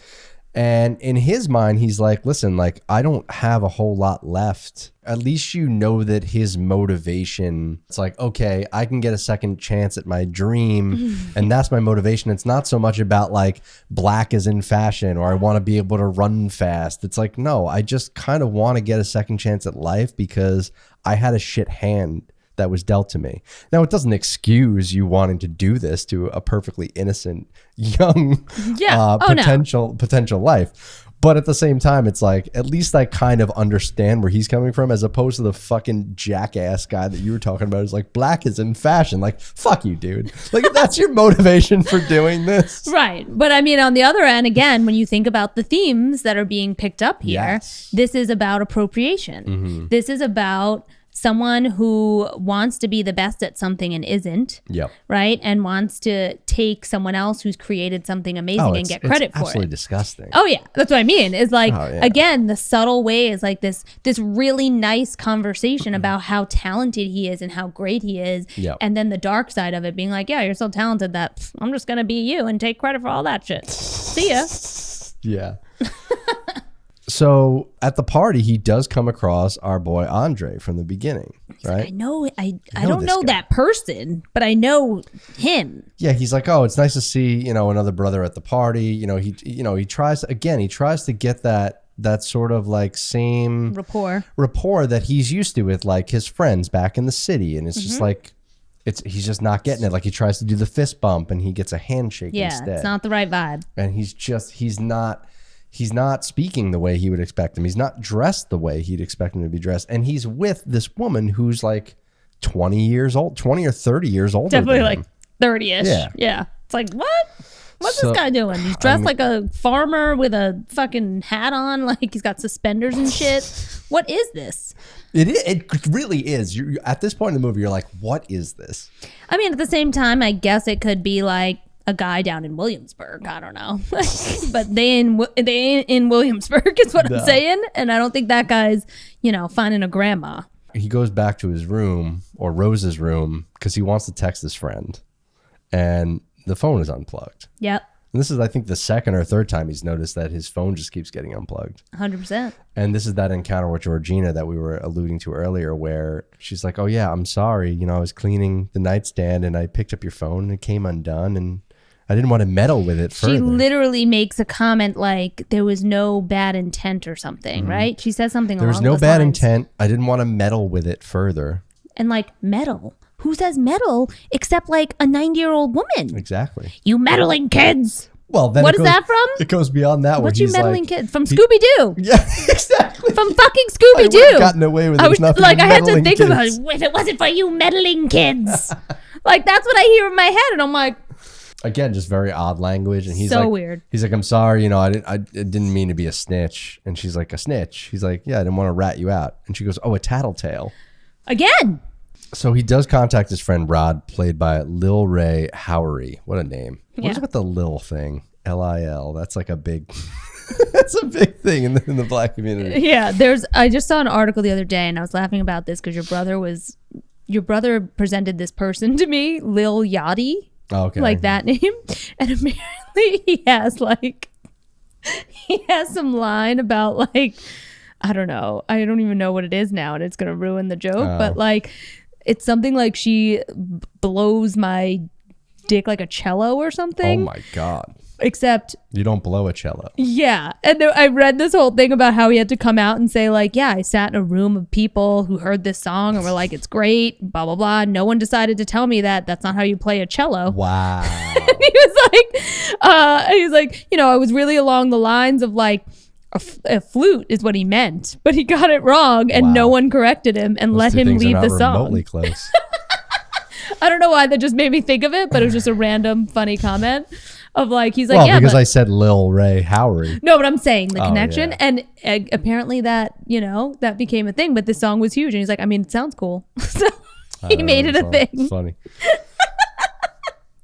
And in his mind, he's like, listen, like, I don't have a whole lot left. At least you know that his motivation, it's like, okay, I can get a second chance at my dream. And that's my motivation. It's not so much about like black is in fashion or I want to be able to run fast. It's like, no, I just kind of want to get a second chance at life because I had a shit hand that was dealt to me. Now, it doesn't excuse you wanting to do this to a perfectly innocent, young, potential life. But at the same time, it's like, at least I kind of understand where he's coming from, as opposed to the fucking jackass guy that you were talking about. Is like, black is in fashion. Like, fuck you, dude. Like, if that's your motivation for doing this. Right. But I mean, on the other end, again, when you think about the themes that are being picked up here, this is about appropriation. This is about someone who wants to be the best at something and isn't, right? And wants to take someone else who's created something amazing and get credit for it. It's absolutely disgusting. Oh yeah, that's what I mean. Is like, again, the subtle way is like this really nice conversation about how talented he is and how great he is, and then the dark side of it being like, yeah, you're so talented that I'm just gonna be you and take credit for all that shit. See ya. Yeah. So at the party, he does come across our boy Andre from the beginning, right? I know. I don't know that person, but I know him. Yeah, he's like, oh, it's nice to see another brother at the party. He tries to get that sort of like same rapport that he's used to with like his friends back in the city, and it's just like he's just not getting it. Like, he tries to do the fist bump and he gets a handshake instead. It's not the right vibe, and he's not speaking the way he would expect him. He's not dressed the way he'd expect him to be dressed. And he's with this woman who's like 20 years old, 20 or 30 years older. Definitely than like him. 30-ish. Yeah. It's like, what? What's this guy doing? He's dressed like a farmer with a fucking hat on. Like, he's got suspenders and shit. What is this? It really is. You're, at this point in the movie, you're like, what is this? I mean, at the same time, I guess it could be like a guy down in Williamsburg. I don't know. But they ain't in Williamsburg is what I'm saying. And I don't think that guy's, finding a grandma. He goes back to his room, or Rose's room, because he wants to text his friend. And the phone is unplugged. Yep. And this is, I think, the second or third time he's noticed that his phone just keeps getting unplugged. 100%. And this is that encounter with Georgina that we were alluding to earlier, where she's like, oh, yeah, I'm sorry. I was cleaning the nightstand and I picked up your phone and it came undone. And I didn't want to meddle with it further. She literally makes a comment like there was no bad intent or something, right? She says something along those lines. There was no bad intent. I didn't want to meddle with it further. And like, meddle? Who says meddle except like a 90-year-old woman? Exactly. You meddling kids. Well, then what is that from? It goes beyond that. What's where you meddling like, kid? From Scooby-Doo. Yeah, exactly. From fucking Scooby-Doo. Gotten away with it. I was like, I had to think kids. about it. If it wasn't for you meddling kids. Like, that's what I hear in my head. And I'm like, again, just very odd language. And he's so like, weird. He's like, I'm sorry, you know, I didn't mean to be a snitch. And she's like, a snitch? He's like, yeah, I didn't want to rat you out. And she goes, oh, a tattletale. Again. So he does contact his friend Rod, played by Lil Ray Howery. What a name. What is with the Lil thing? L-I-L. That's like a big... That's a big thing in the black community. Yeah, I just saw an article the other day and I was laughing about this because your brother presented this person to me, Lil Yachty. Oh, okay. Like that name. And apparently he has some line about like, I don't know. I don't even know what it is now and it's going to ruin the joke. But like, it's something like she blows my dick like a cello or something. Oh my God. Except you don't blow a cello. Yeah. And I read this whole thing about how he had to come out and say like, yeah, I sat in a room of people who heard this song and were like, it's great, blah, blah, blah. No one decided to tell me that that's not how you play a cello. Wow. And he was like, you know, I was really along the lines of like, a flute is what he meant, but he got it wrong and no one corrected him and let him leave the song. Remotely close. I don't know why that just made me think of it, but it was just a random funny comment of like, he's like, well, yeah, because I said Lil Ray Howery. No, but I'm saying the connection. Yeah. And apparently that, you know, that became a thing, but this song was huge. And he's like, I mean, it sounds cool. So he made it a thing. It's funny.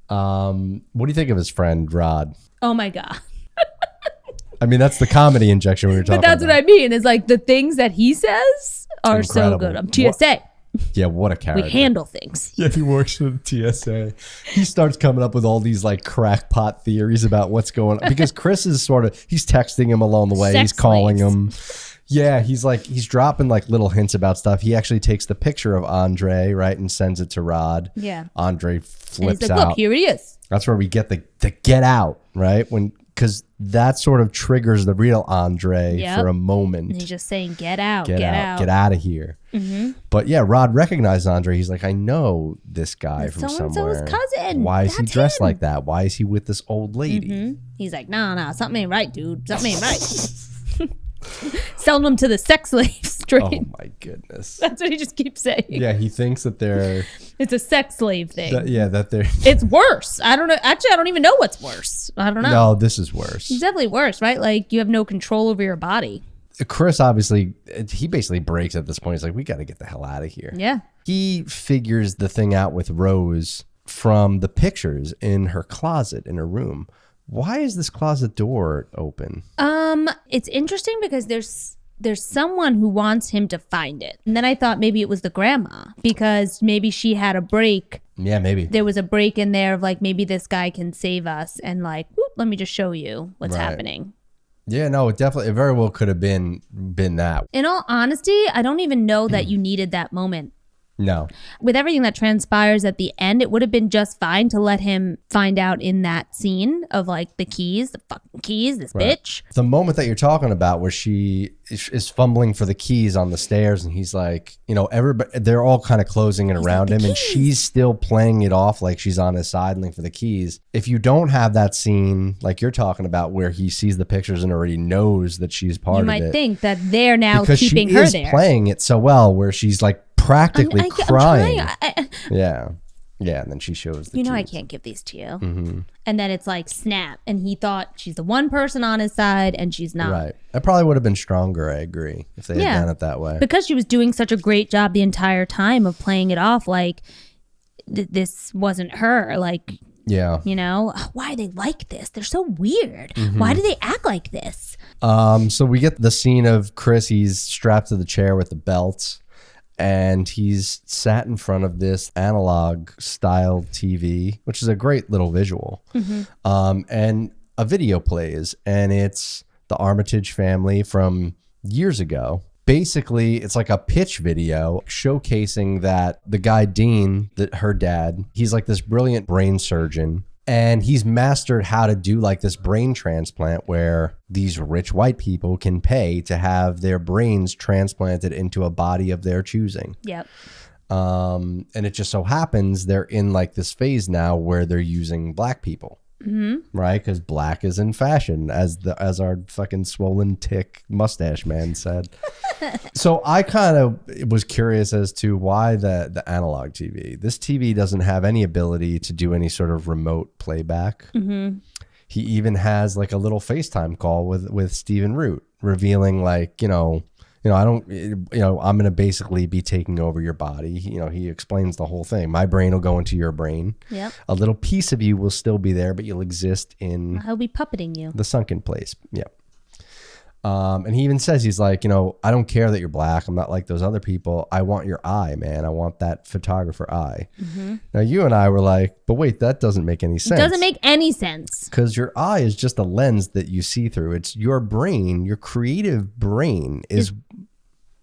What do you think of his friend, Rod? Oh my God. I mean, that's the comedy injection we were talking about. But that's what I mean is like the things that he says are incredible. So good. I'm TSA. Yeah, what a character. We handle things. Yeah, he works for the TSA. He starts coming up with all these like crackpot theories about what's going on. Because Chris is he's texting him along the way. Sex he's calling slaves. him. Yeah, he's dropping like little hints about stuff. He actually takes the picture of Andre, right, and sends it to Rod. Yeah. Andre flips and he's like, out. Look, here he is. That's where we get the get out, right? Because that sort of triggers the real Andre for a moment. And he's just saying, get out. Get out of here. Mm-hmm. But yeah, Rod recognized Andre. He's like, I know this guy from somewhere. So-and-so's cousin. Why is he dressed him. like that? Why is he with this old lady? Mm-hmm. He's like, nah, something ain't right, dude. Something ain't right. Selling them to the sex slaves straight. Oh my goodness. That's what he just keeps saying. Yeah, he thinks that they're... It's a sex slave thing. That they're... It's worse. I don't know. Actually, I don't even know what's worse. I don't know. No, this is worse. It's definitely worse, right? Like, you have no control over your body. Chris, obviously, he basically breaks at this point. He's like, we got to get the hell out of here. Yeah. He figures the thing out with Rose from the pictures in her closet in her room. Why is this closet door open? It's interesting because there's someone who wants him to find it. And then I thought maybe it was the grandma because maybe she had a break. Yeah, maybe. There was a break in there of like, maybe this guy can save us and like, whoop, let me just show you what's happening. Yeah, no, it very well could have been that. In all honesty, I don't even know that you needed that moment. No. With everything that transpires at the end, it would have been just fine to let him find out in that scene of like the fucking keys, this bitch. The moment that you're talking about where she is fumbling for the keys on the stairs and he's like, you know, everybody, they're all kind of closing in around him and she's still playing it off like she's on his side looking for the keys. If you don't have that scene like you're talking about where he sees the pictures and already knows that she's part of it. You might think that they're now keeping her there. Because she is playing it so well where she's like, practically crying. Yeah. And then she shows the keys. I can't give these to you. Mm-hmm. And then it's like snap. And he thought she's the one person on his side and she's not. Right. It probably would have been stronger, I agree, if they had done it that way. Because she was doing such a great job the entire time of playing it off like this wasn't her. Like, you know, why are they like this? They're so weird. Mm-hmm. Why do they act like this? So we get the scene of Chris. He's strapped to the chair with the belts. And he's sat in front of this analog style TV, which is a great little visual. Mm-hmm. And a video plays, and it's the Armitage family from years ago. Basically, it's like a pitch video showcasing that the guy, Dean, her dad, he's like this brilliant brain surgeon. And he's mastered how to do like this brain transplant where these rich white people can pay to have their brains transplanted into a body of their choosing. Yep. And it just so happens they're in like this phase now where they're using black people right? Because black is in fashion, as our fucking swollen tick mustache man said. So I kind of was curious as to why the analog TV. This TV doesn't have any ability to do any sort of remote playback. He even has like a little FaceTime call with Stephen Root, revealing like, I'm going to basically be taking over your body. He explains the whole thing. My brain will go into your brain. Yep. A little piece of you will still be there, but you'll exist in... He'll be puppeting you. The sunken place. Yep. And he even says, he's like, I don't care that you're black. I'm not like those other people. I want your eye, man. I want that photographer eye. Now, you and I were like, but wait, that doesn't make any sense. It doesn't make any sense. Because your eye is just a lens that you see through. It's your brain, your creative brain is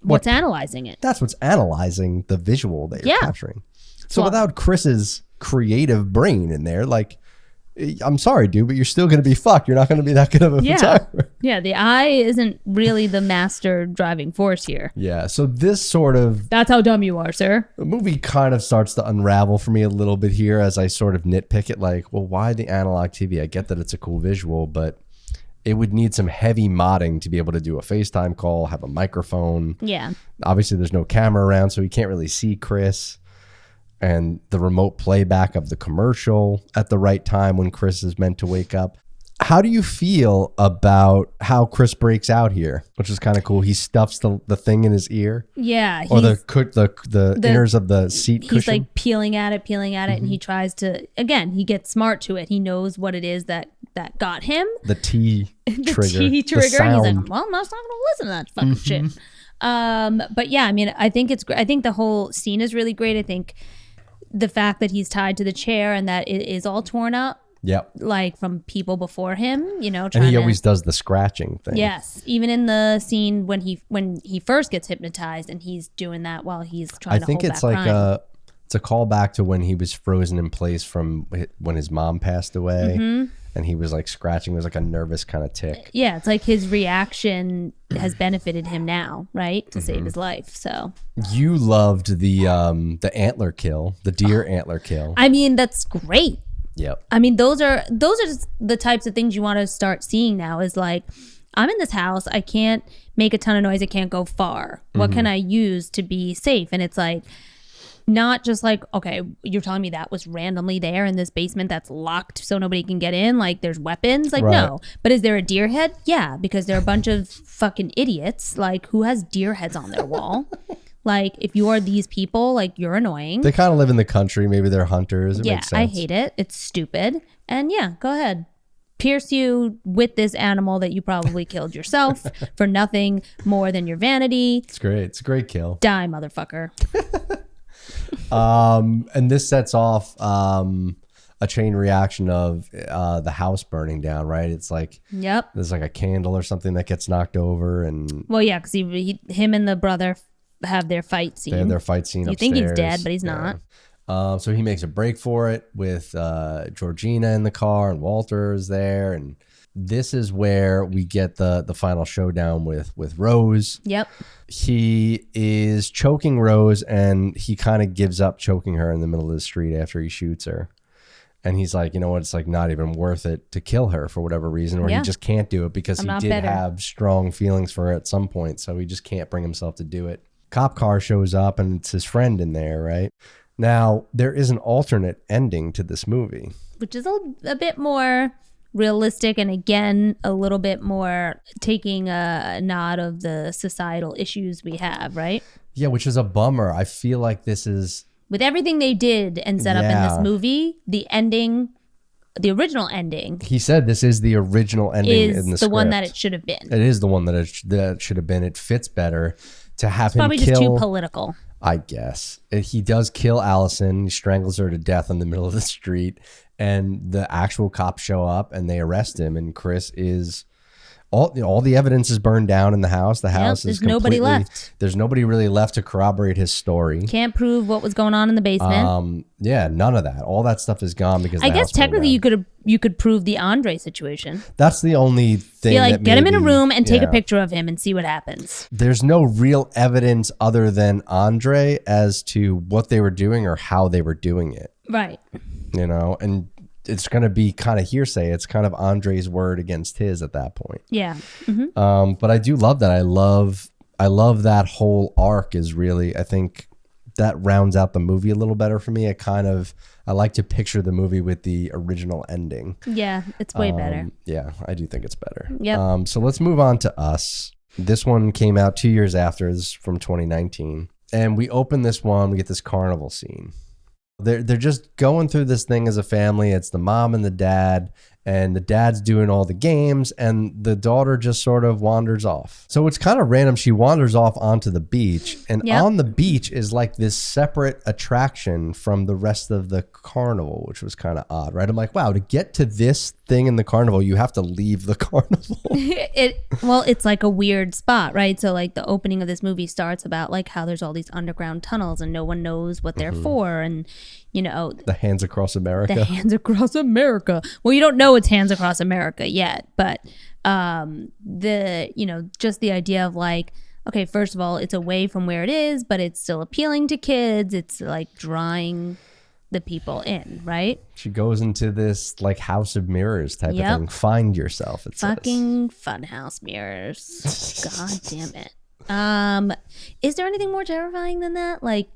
what's analyzing it. That's what's analyzing the visual that you're capturing. So without Chris's creative brain in there, like, I'm sorry, dude, but you're still going to be fucked. You're not going to be that good of a photographer. Yeah, the eye isn't really the master driving force here. Yeah, so this sort of... That's how dumb you are, sir. The movie kind of starts to unravel for me a little bit here as I sort of nitpick it like, well, why the analog TV? I get that it's a cool visual, but it would need some heavy modding to be able to do a FaceTime call, have a microphone. Yeah. Obviously, there's no camera around, so you can't really see Chris. And the remote playback of the commercial at the right time when Chris is meant to wake up. How do you feel about how Chris breaks out here, which is kind of cool? He stuffs the thing in his ear. Yeah. Or the inners of the seat cushion. He's like peeling at it, and he tries to, again, he gets smart to it. He knows what it is that got him. The T trigger. The T trigger. He's like, well, I'm not going to listen to that fucking shit. But yeah, I mean, I think it's great. I think the whole scene is really great. I think the fact that he's tied to the chair and that it is all torn up. Yep. Like from people before him, and he always does the scratching thing. Yes. Even in the scene when he first gets hypnotized and he's doing that while he's trying to hold back it's like it's a callback to when he was frozen in place from when his mom passed away. And he was like scratching. It was like a nervous kind of tick. Yeah, it's like his reaction has benefited him now, right? To save his life. So you loved the antler kill, the deer antler kill. I mean, that's great. Yep. I mean, those are just the types of things you want to start seeing now. Is like, I'm in this house. I can't make a ton of noise. I can't go far. What can I use to be safe? And it's like, not just like, okay, you're telling me that was randomly there in this basement that's locked so nobody can get in, like there's weapons, like no. But is there a deer head? Yeah, because there are a bunch of fucking idiots like who has deer heads on their wall. Like if you are these people, like you're annoying. They kind of live in the country, maybe they're hunters. It makes sense. I hate it. It's stupid. And yeah, go ahead, pierce you with this animal that you probably killed yourself for nothing more than your vanity. It's great. It's a great kill. Die, motherfucker. And this sets off a chain reaction of the house burning down, right? It's like there's like a candle or something that gets knocked over, and well, yeah, because him and the brother have their fight scene. They have their fight scene. You upstairs. think he's dead, but he's not. So he makes a break for it with Georgina in the car, and Walter is there, and this is where we get the final showdown with Rose. Yep. He is choking Rose, and he kind of gives up choking her in the middle of the street after he shoots her. And he's like, you know what? It's like not even worth it to kill her for whatever reason, or he just can't do it because he did have strong feelings for her at some point. So he just can't bring himself to do it. Cop car shows up, and it's his friend in there, right? Now, there is an alternate ending to this movie, which is a bit more realistic, and again a little bit more taking a nod of the societal issues we have, right? Yeah, which is a bummer. I feel like this is, with everything they did and set up in this movie, the original ending, he said this is the original ending in the script. One that it should have been. It is the one that it should have been. It fits better to have him probably kill, just too political, I guess. He does kill Allison. He strangles her to death in the middle of the street. And the actual cops show up and they arrest him. And Chris is all the evidence is burned down in the house. The house is completely, nobody left. There's nobody really left to corroborate his story. Can't prove what was going on in the basement. Yeah, none of that. All that stuff is gone because I guess technically you could prove the Andre situation. That's the only thing. Be like, get him in a room and take a picture of him and see what happens. There's no real evidence other than Andre as to what they were doing or how they were doing it. Right. You know, and it's going to be kind of hearsay. It's kind of Andre's word against his at that point. Yeah. But I do love that. I love that whole arc is really, I think that rounds out the movie a little better for me. I like to picture the movie with the original ending. Yeah, it's way better. Yeah, I do think it's better. Yep. So let's move on to Us. This one came out 2 years after. This is from 2019. And we open this one, we get this carnival scene. They're just going through this thing as a family. It's the mom and the dad's doing all the games, and the daughter just sort of wanders off. So it's kind of random. She wanders off onto the beach, and on the beach is like this separate attraction from the rest of the carnival, which was kind of odd, right? I'm like, wow, to get to this thing in the carnival, you have to leave the carnival. It's like a weird spot, right? So like the opening of this movie starts about like how there's all these underground tunnels and no one knows what they're for, and you know, the Hands Across America. The Hands Across America. Well, you don't know it's Hands Across America yet, but just the idea of like, okay, first of all, it's away from where it is, but it's still appealing to kids. It's like drawing the people in, right? She goes into this like house of mirrors type of thing. Find yourself. It fucking funhouse mirrors. God damn it. Is there anything more terrifying than that? Like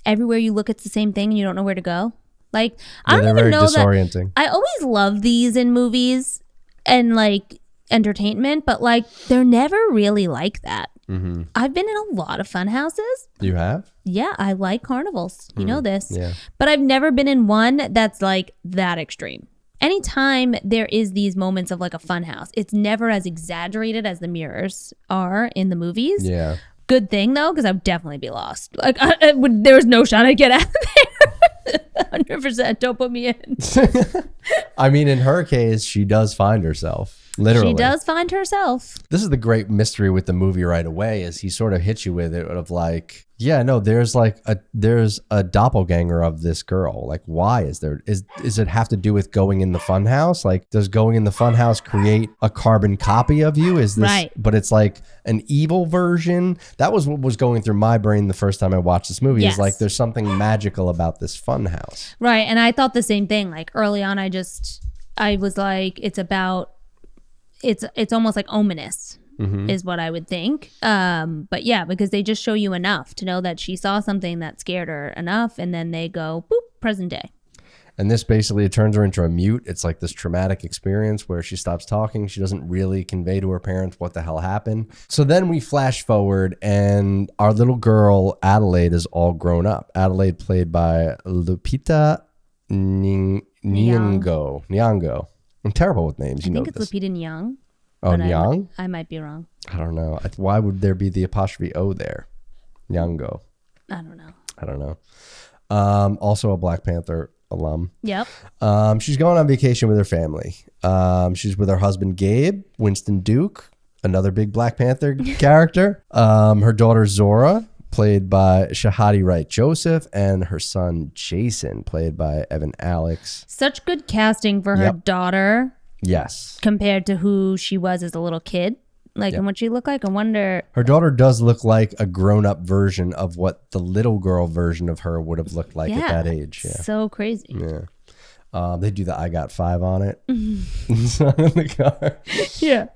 everywhere you look, it's the same thing and you don't know where to go. Like I don't even know disorienting. that. I always love these in movies and like entertainment, but like they're never really like that. Mm-hmm. I've been in a lot of fun houses. You have? Yeah, I like carnivals. You know this. Yeah. But I've never been in one that's like that extreme. Anytime there is these moments of like a fun house, it's never as exaggerated as the mirrors are in the movies. Yeah. Good thing though, because I'd definitely be lost. Like there was no shot I'd get out of there. 100%. Don't put me in. I mean, in her case, she does find herself. Literally. She does find herself. This is the great mystery with the movie right away, is he sort of hits you with it of like, yeah, no, there's a doppelganger of this girl. Like, why is it have to do with going in the funhouse? Like, does going in the funhouse create a carbon copy of you? Is this right? But it's like an evil version. That was what was going through my brain the first time I watched this movie. Yes. Is like there's something magical about this funhouse. Right. And I thought the same thing. Like early on, I was like, it's almost like ominous. Mm-hmm. Is what I would think. But yeah, because they just show you enough to know that she saw something that scared her enough, and then they go, boop, present day. And this basically, it turns her into a mute. It's like this traumatic experience where she stops talking. She doesn't really convey to her parents what the hell happened. So then we flash forward, and our little girl, Adelaide, is all grown up. Adelaide played by Lupita Nyong'o. I'm terrible with names. I think it's Lupita Nyong. Oh, Nyong? I might be wrong. I don't know. Why would there be the apostrophe O there? Nyong'o. I don't know. Also a Black Panther alum. Yep. She's going on vacation with her family. She's with her husband, Gabe, Winston Duke, another big Black Panther character. Her daughter, Zora, played by Shahadi Wright Joseph, and her son, Jason, played by Evan Alex. Such good casting for her daughter. Yes. Compared to who she was as a little kid. Like, and what she looked like. I wonder. Her daughter does look like a grown-up version of what the little girl version of her would have looked like at that age. Yeah. So crazy. Yeah. They do the I Got Five on it. Song in the car. Yeah.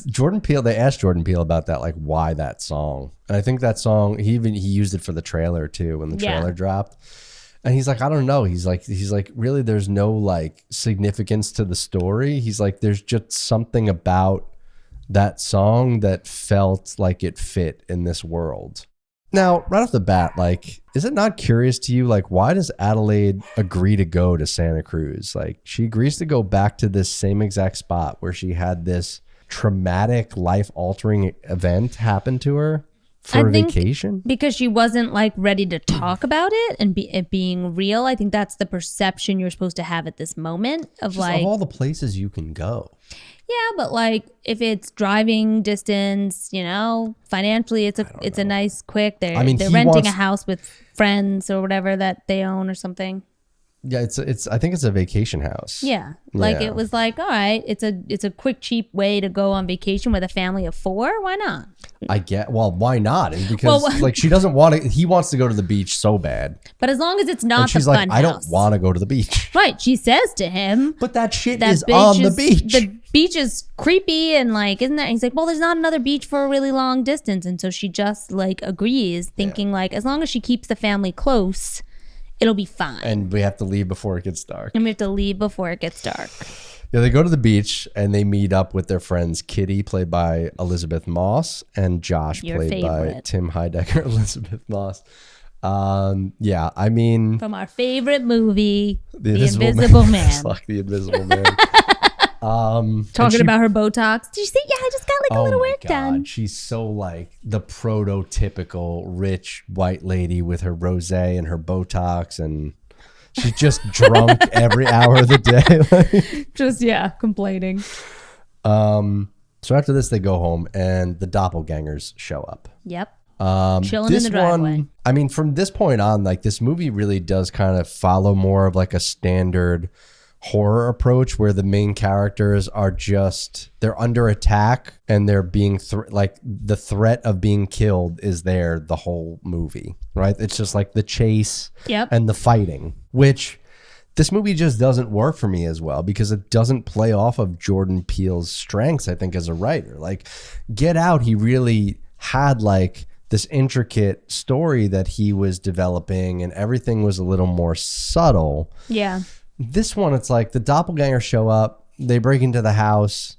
Jordan Peele, they asked Jordan Peele about that, like why that song. And I think that song, he used it for the trailer too, when the trailer dropped. And he's like, I don't know. He's like, really, there's no like significance to the story. He's like, there's just something about that song that felt like it fit in this world. Now, right off the bat, like, is it not curious to you, like, why does Adelaide agree to go to Santa Cruz? Like, she agrees to go back to this same exact spot where she had this traumatic, life-altering event happen to her. For a vacation? Because she wasn't like ready to talk about it and it being real. I think that's the perception you're supposed to have at this moment of like of all the places you can go. Yeah, but like if it's driving distance, financially it's a nice quick. They're renting a house with friends or whatever that they own or something. Yeah, I think it's a vacation house. Yeah. Like it was like, all right, it's a quick, cheap way to go on vacation with a family of 4. Why not? I get. Well, why not? It's because like she doesn't want to. He wants to go to the beach so bad. But as long as it's not, and she's the like, fun I don't house. want to go to the beach. Right? She says to him, but that shit is on the beach. The beach is creepy and like, isn't that? He's like, well, there's not another beach for a really long distance, and so she just like agrees, thinking like, as long as she keeps the family close, it'll be fine. And we have to leave before it gets dark. And we have to leave before it gets dark. Yeah, they go to the beach and they meet up with their friends Kitty, played by Elizabeth Moss, and Josh, played by Tim Heidecker. Elizabeth Moss. Yeah, I mean, from our favorite movie, The Invisible Man. Fuck The Invisible Man. Talking about her Botox. Did you see? Yeah, I just got like a little work done. She's so like the prototypical rich white lady with her rosé and her Botox, and she's just drunk every hour of the day. Just complaining. So after this, they go home, and the doppelgangers show up. Yep. Chilling in the driveway. I mean, from this point on, like this movie really does kind of follow more of like a standard horror approach, where the main characters are just, they're under attack and they're being like the threat of being killed is there the whole movie, right? It's just like the chase and the fighting, which this movie just doesn't work for me as well because it doesn't play off of Jordan Peele's strengths, I think, as a writer. Like Get Out, he really had like this intricate story that he was developing and everything was a little more subtle. Yeah. This one, it's like the doppelgangers show up, they break into the house,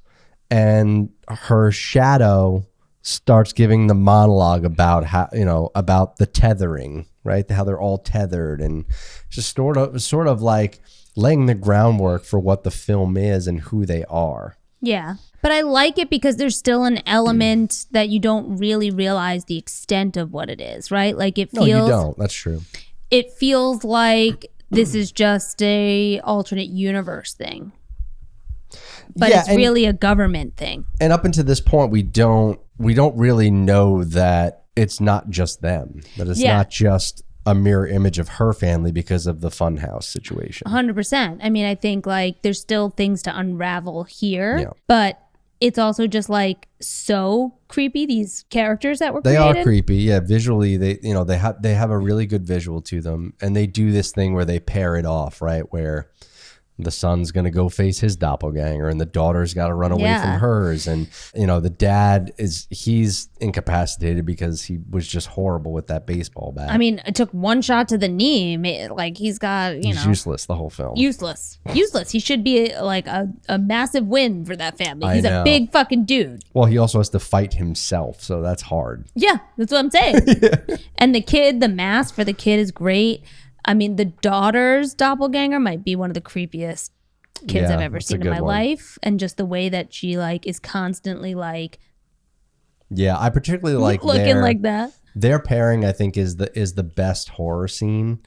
and her shadow starts giving the monologue about how, about the tethering, right? How they're all tethered, and just sort of like laying the groundwork for what the film is and who they are. Yeah. But I like it because there's still an element that you don't really realize the extent of what it is, right? Like it feels... No, you don't. That's true. It feels like this is just a alternate universe thing. But it's really a government thing. And up until this point, we don't really know that it's not just them. That it's not just a mirror image of her family because of the funhouse situation. 100%. I mean, I think like there's still things to unravel here, but it's also just like so creepy, these characters that were created. They are creepy. Yeah, visually they have a really good visual to them, and they do this thing where they pair it off, right? Where the son's going to go face his doppelganger and the daughter's got to run away from hers. And, the dad he's incapacitated because he was just horrible with that baseball bat. I mean, it took one shot to the knee. Like he's got, he's useless the whole film. Useless. He should be like a massive win for that family. He's a big fucking dude. Well, he also has to fight himself. So that's hard. Yeah, that's what I'm saying. And the mask for the kid is great. I mean, the daughter's doppelganger might be one of the creepiest kids I've ever seen in my life. And just the way that she like is constantly like... Yeah, I particularly like looking like that. Their pairing, I think, is the best horror scene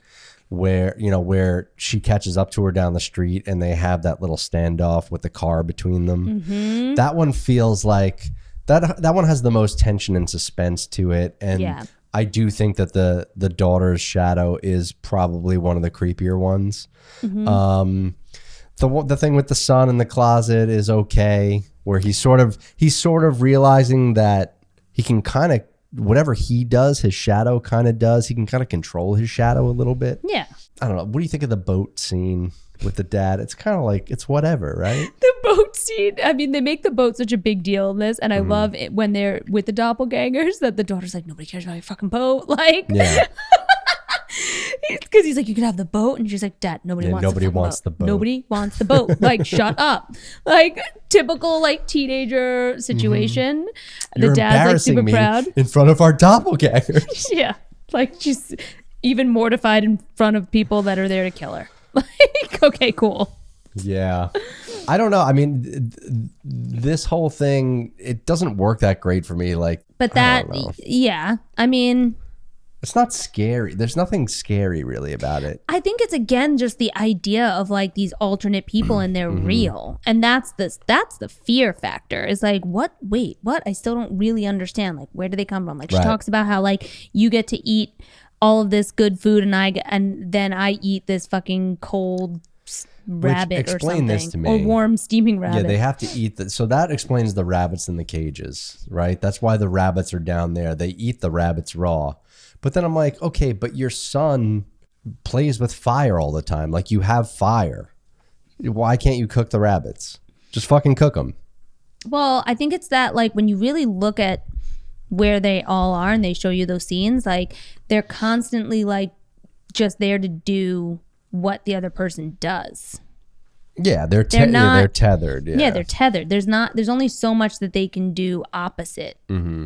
where she catches up to her down the street and they have that little standoff with the car between them. Mm-hmm. That one feels like... That one has the most tension and suspense to it. And I do think that the daughter's shadow is probably one of the creepier ones. Mm-hmm. The thing with the son in the closet is okay, where he's sort of realizing that he can kind of, whatever he does, his shadow kind of does. He can kind of control his shadow a little bit. Yeah. I don't know. What do you think of the boat scene with the dad? It's kind of like, it's whatever, right? The boat scene. I mean, they make the boat such a big deal in this, and I love it when they're with the doppelgangers that the daughter's like, nobody cares about your fucking boat. Like, yeah. Because he's like, you could have the boat, and she's like, Dad, nobody wants the boat. Nobody wants the boat. Like, shut up. Like, typical like teenager situation. You're the dad's like super proud in front of our doppelgangers. Yeah, like she's even mortified in front of people that are there to kill her. Like, okay, cool. Yeah. I don't know. I mean, this whole thing, it doesn't work that great for me. Like, but that, yeah, I mean, it's not scary. There's nothing scary really about it. I think it's again just the idea of like these alternate people and they're real, and that's the fear factor. Is like, what? Wait, what? I still don't really understand. Like, where do they come from? Like, she talks about how like you get to eat all of this good food, and then I eat this fucking cold rabbit or something. This to me. Or warm steaming rabbit. Yeah, they have to eat that. So that explains the rabbits in the cages, right? That's why the rabbits are down there. They eat the rabbits raw. But then I'm like, okay, but your son plays with fire all the time. Like, you have fire. Why can't you cook the rabbits? Just fucking cook them. Well, I think it's that, like, when you really look at where they all are and they show you those scenes, like, they're constantly, like, just there to do what the other person does. Yeah, they're tethered. Yeah, they're tethered. There's only so much that they can do opposite,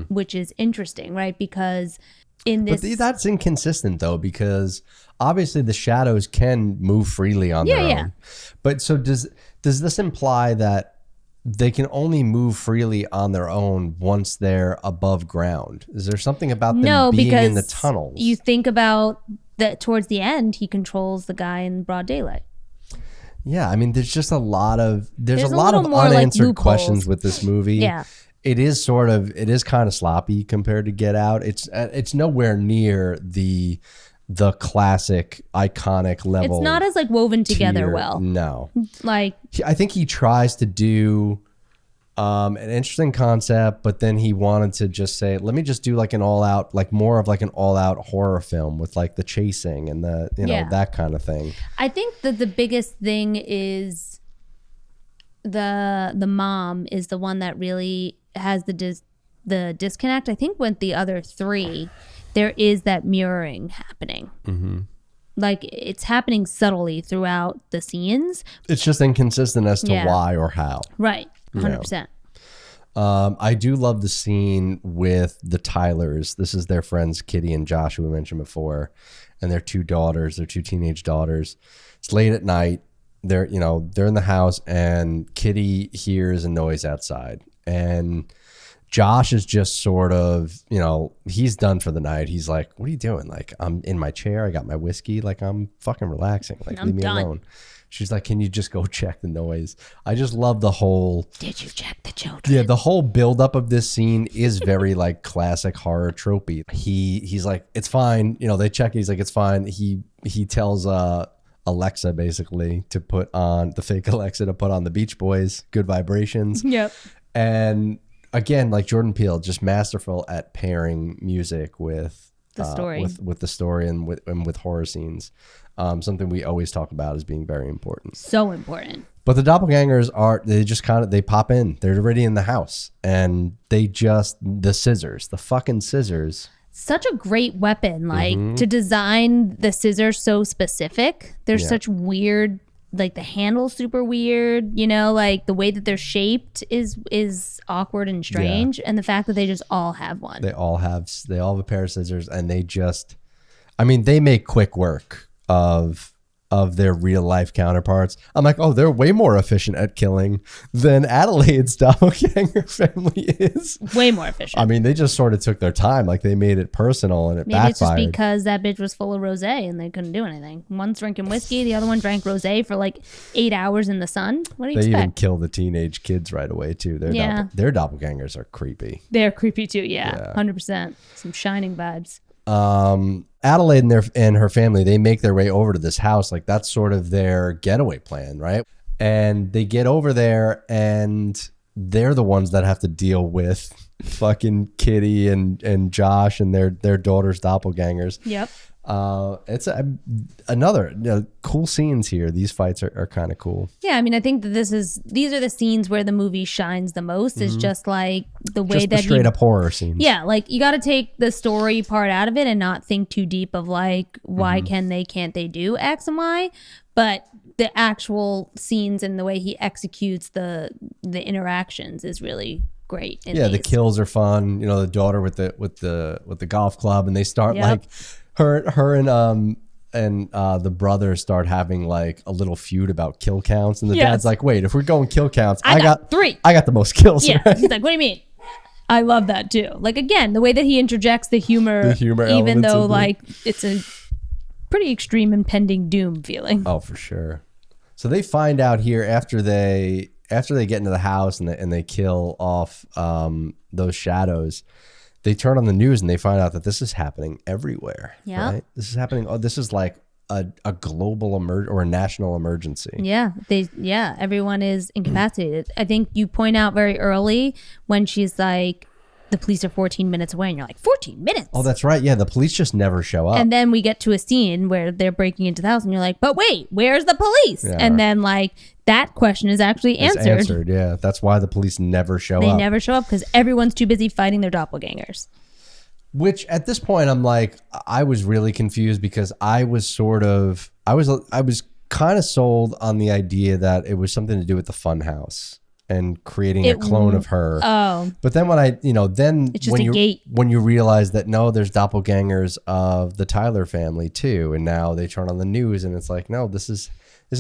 which is interesting, right? Because in this... But that's inconsistent, though, because obviously the shadows can move freely on their own. But so does this imply that they can only move freely on their own once they're above ground? Is there something about them being in the tunnels? You think about that towards the end, he controls the guy in broad daylight. Yeah, I mean, there's just a lot of unanswered questions with this movie. Yeah. It is kind of sloppy compared to Get Out. It's nowhere near the classic iconic level. It's not as like woven together tier. well. No. Like, I think he tries to do an interesting concept, but then he wanted to just say, let me just do like an all-out, like more of like an all-out horror film with like the chasing and the that kind of thing. I think that the biggest thing is the mom is the one that really has the disconnect. I think with the other three, there is that mirroring happening. Like, it's happening subtly throughout the scenes. It's just inconsistent as to why or how. Right. 100%. I do love the scene with the Tylers. This is their friends Kitty and Josh, who we mentioned before, and their two teenage daughters. It's late at night. They're in the house, and Kitty hears a noise outside, and Josh is just sort of, he's done for the night. He's like, what are you doing? Like, I'm in my chair. I got my whiskey. Like, I'm fucking relaxing. Like, leave me alone. She's like, can you just go check the noise? I just love the whole... Did you check the children? Yeah, the whole buildup of this scene is very like classic horror tropey. He's like, it's fine. They check. He's like, it's fine. He tells Alexa basically to put on the fake Alexa to put on the Beach Boys, Good Vibrations. Yep. And again, like Jordan Peele, just masterful at pairing music with the story, with the story and with horror scenes. Something we always talk about as being very important. So important. But the doppelgangers they pop in. They're already in the house, and the fucking scissors. Such a great weapon, like to design the scissors so specific. There's such weird, like the handle's super weird, like the way that they're shaped is awkward and strange. And the fact that they just all have one. They all have a pair of scissors, and they make quick work of their real life counterparts. I'm like, oh, they're way more efficient at killing than Adelaide's doppelganger family is. Way more efficient. They just sort of took their time. Like, they made it personal, and it backfired. Maybe it's just because that bitch was full of rosé and they couldn't do anything. One's drinking whiskey, the other one drank rosé for like 8 hours in the sun. What do you expect? They even kill the teenage kids right away too. Their doppelgangers are creepy. They're creepy too. Yeah. 100%. Some Shining vibes. Adelaide and her family, they make their way over to this house. Like, that's sort of their getaway plan, right? And they get over there, and they're the ones that have to deal with fucking Kitty and Josh and their daughter's doppelgangers. Yep. It's another cool scenes here. These fights are kind of cool. Yeah, I think that these are the scenes where the movie shines the most. Is just like the way that straight up horror scenes. Yeah, like you got to take the story part out of it and not think too deep of like why can't they do X and Y, but the actual scenes and the way he executes the interactions is really great. The kills are fun. The daughter with the golf club, and they start like. Her and the brothers start having like a little feud about kill counts, and the dad's like, "Wait, if we're going kill counts, I got 3. I got the most kills." Yeah, right? He's like, "What do you mean?" I love that too. Like, again, the way that he interjects the humor even though like it's a pretty extreme impending doom feeling. Oh, for sure. So they find out here after they get into the house and they kill off those shadows. They turn on the news and they find out that this is happening everywhere. Yeah. Right? This is happening. Oh, this is like a global or a national emergency. Yeah, everyone is incapacitated. I think you point out very early when she's like, the police are 14 minutes away, and you're like, 14 minutes? Oh, that's right. Yeah, the police just never show up. And then we get to a scene where they're breaking into the house, and you're like, but wait, where's the police? Yeah. And then like that question is actually answered. Yeah, that's why the police never show up. They never show up because everyone's too busy fighting their doppelgangers. Which at this point, I'm like, I was really confused because I was kind of sold on the idea that it was something to do with the Funhouse and creating a clone of her. Oh. But then when it's just when you realize that no, there's doppelgangers of the Tyler family too, and now they turn on the news and it's like, no, this is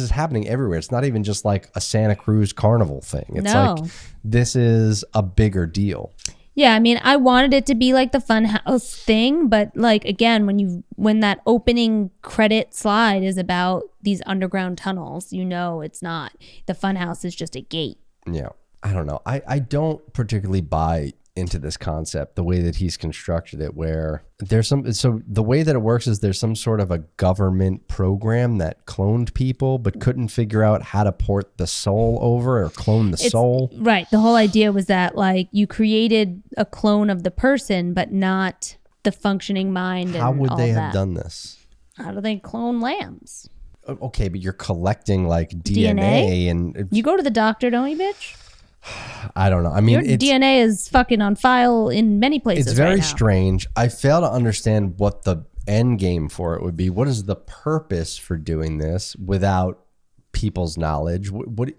happening everywhere. It's not even just like a Santa Cruz carnival thing. It's like this is a bigger deal. Yeah, I mean, I wanted it to be like the Funhouse thing, but like again, when that opening credit slide is about these underground tunnels, it's not. The Funhouse is just a gate. Yeah, I don't know. I don't particularly buy into this concept, the way that he's constructed it, where so the way that it works is there's some sort of a government program that cloned people but couldn't figure out how to port the soul over or clone the soul. Right. The whole idea was that like you created a clone of the person, but not the functioning mind. How would they have that. Done this? How do they clone lambs? Okay, but you're collecting like DNA and you go to the doctor, don't you, bitch? I don't know. I mean, your DNA is fucking on file in many places. It's very right now. strange. I fail to understand what the end game for it would be. What is the purpose for doing this without people's knowledge? What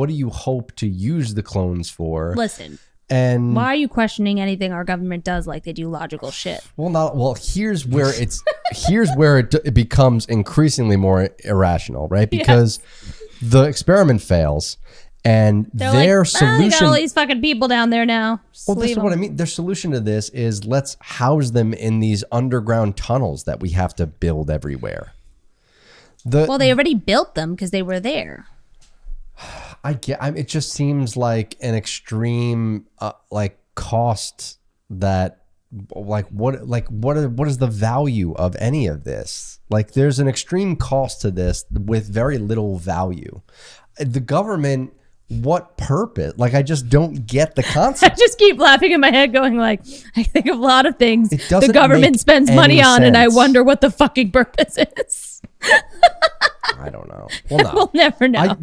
do you hope to use the clones for? Listen. And why are you questioning anything our government does like they do logical shit? Well, here's where it becomes increasingly more irrational, right? Because the experiment fails. And their solution, got all these fucking people down there now. Well, this is what I mean. Their solution to this is let's house them in these underground tunnels that we have to build everywhere. They already built them because they were there. It just seems like an extreme cost that what is the value of any of this? Like there's an extreme cost to this with very little value. The government. What purpose? Like, I just don't get the concept. I just keep laughing in my head going like, I think of a lot of things the government spends money on sense. And I wonder what the fucking purpose is. I don't know. Well, no. We'll never know.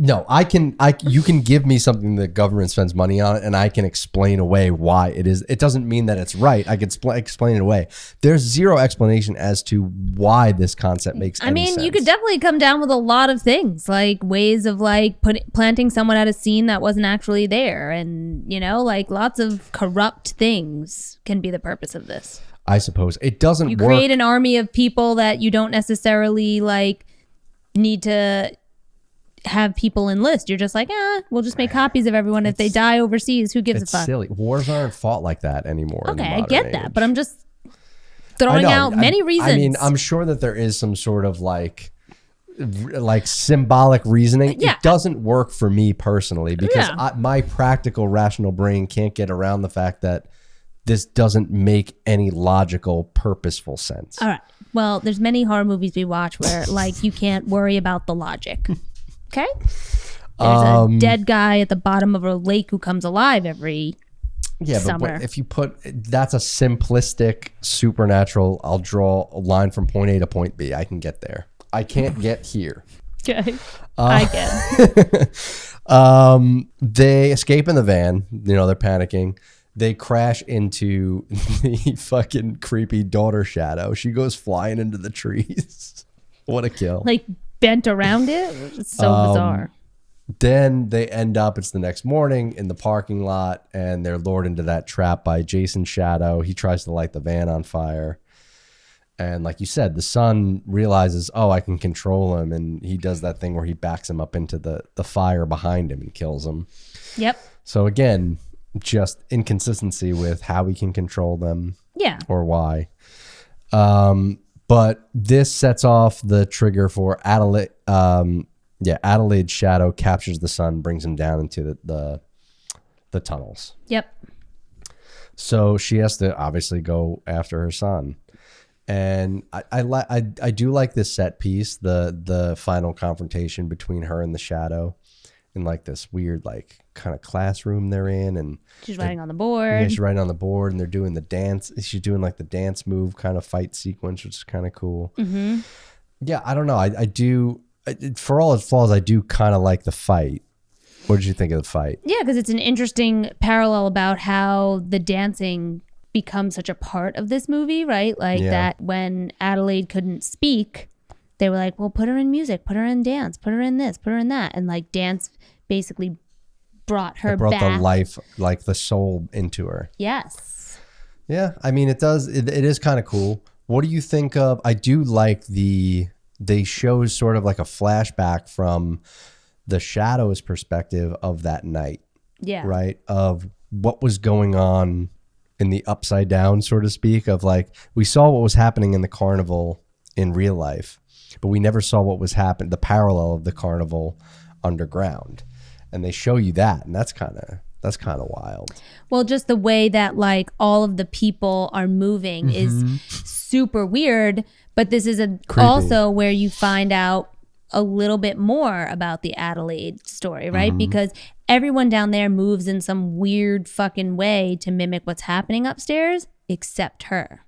You can give me something the government spends money on and I can explain away why it is. It doesn't mean that it's right. I can explain it away. There's zero explanation as to why this concept makes any sense. You could definitely come down with a lot of things, like ways of like planting someone at a scene that wasn't actually there. And, like lots of corrupt things can be the purpose of this. I suppose it doesn't work. You create an army of people that you don't necessarily like need to have people enlist. You're just like, we'll just make copies of everyone. If they die overseas, who gives a fuck? It's silly. Wars aren't fought like that anymore. Okay, I get that, but I'm just throwing out many reasons. I mean, I'm sure that there is some sort of like symbolic reasoning. Yeah. It doesn't work for me personally because my practical, rational brain can't get around the fact that this doesn't make any logical, purposeful sense. All right. Well, there's many horror movies we watch where like you can't worry about the logic. Okay? There's a dead guy at the bottom of a lake who comes alive every summer. But if you that's a simplistic supernatural, I'll draw a line from point A to point B. I can get there. I can't get here. Okay. I get. They escape in the van. They're panicking. They crash into the fucking creepy daughter shadow. She goes flying into the trees. What a kill. Like bent around it? It's so bizarre. Then they end up, it's the next morning in the parking lot, and they're lured into that trap by Jason's shadow. He tries to light the van on fire. And like you said, the son realizes, I can control him. And he does that thing where he backs him up into the fire behind him and kills him. Yep. So again, just inconsistency with how he can control them. Yeah. Or why. But this sets off the trigger for Adelaide. Adelaide's shadow captures the son, brings him down into the tunnels. Yep. So she has to obviously go after her son. And I do like this set piece, the final confrontation between her and the shadow in like this weird like kind of classroom they're in, and she's writing on the board. Yeah, she's writing on the board, and they're doing the dance. She's doing like the dance move kind of fight sequence, which is kind of cool. Mm-hmm. Yeah, I don't know. I do, for all its flaws, I do kind of like the fight. What did you think of the fight? Yeah, because it's an interesting parallel about how the dancing becomes such a part of this movie, right? Like that when Adelaide couldn't speak, they were like, well, put her in music, put her in dance, put her in this, put her in that. And like dance basically brought her back. The life, like the soul into her. Yes. Yeah, I mean, it is kind of cool. What do you think of, I do like they show sort of like a flashback from the shadow's perspective of that night. Yeah. Right? Of what was going on in the upside down, so to speak, of like, we saw what was happening in the carnival in real life, but we never saw what was happening, the parallel of the carnival underground. And they show you that, and that's kind of wild. Well, just the way that like all of the people are moving is super weird, but this is also where you find out a little bit more about the Adelaide story, right? Because everyone down there moves in some weird fucking way to mimic what's happening upstairs, except her.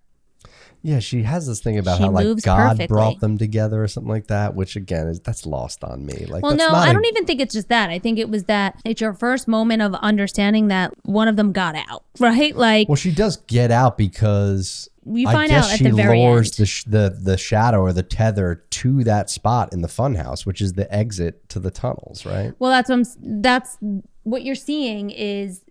Yeah, she has this thing about how like God brought them together or something like that, which again that's lost on me. Like, well, no, I don't even think it's just that. I think it was that it's your first moment of understanding that one of them got out, right? Like, well, she does get out because we find out at the very end. She lures the shadow or the tether to that spot in the funhouse, which is the exit to the tunnels, right? Well, that's what you're seeing is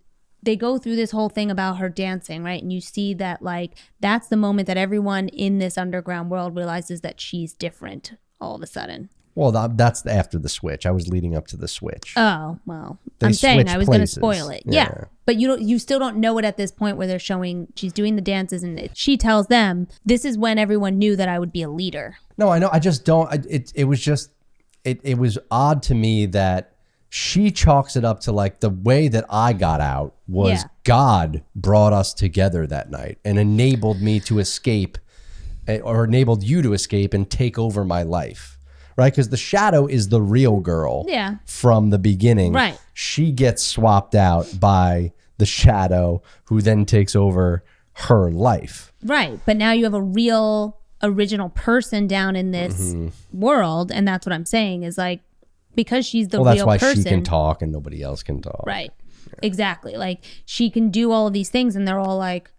they go through this whole thing about her dancing, right? And you see that like that's the moment that everyone in this underground world realizes that she's different all of a sudden. Well, that's after the switch. I was leading up to the switch. Oh, well, I'm saying I was going to spoil it. Yeah. But you still don't know it at this point where they're showing she's doing the dances and she tells them, this is when everyone knew that I would be a leader. No, I know. I just don't. It was odd to me that she chalks it up to like the way that I got out was God brought us together that night and enabled me to escape, or enabled you to escape and take over my life. Right, because the shadow is the real girl from the beginning. Right. She gets swapped out by the shadow who then takes over her life. Right, but now you have a real original person down in this world, and that's what I'm saying is like, because she's the real person. Well, that's why she can talk and nobody else can talk. Right, exactly. Like she can do all of these things and they're all like,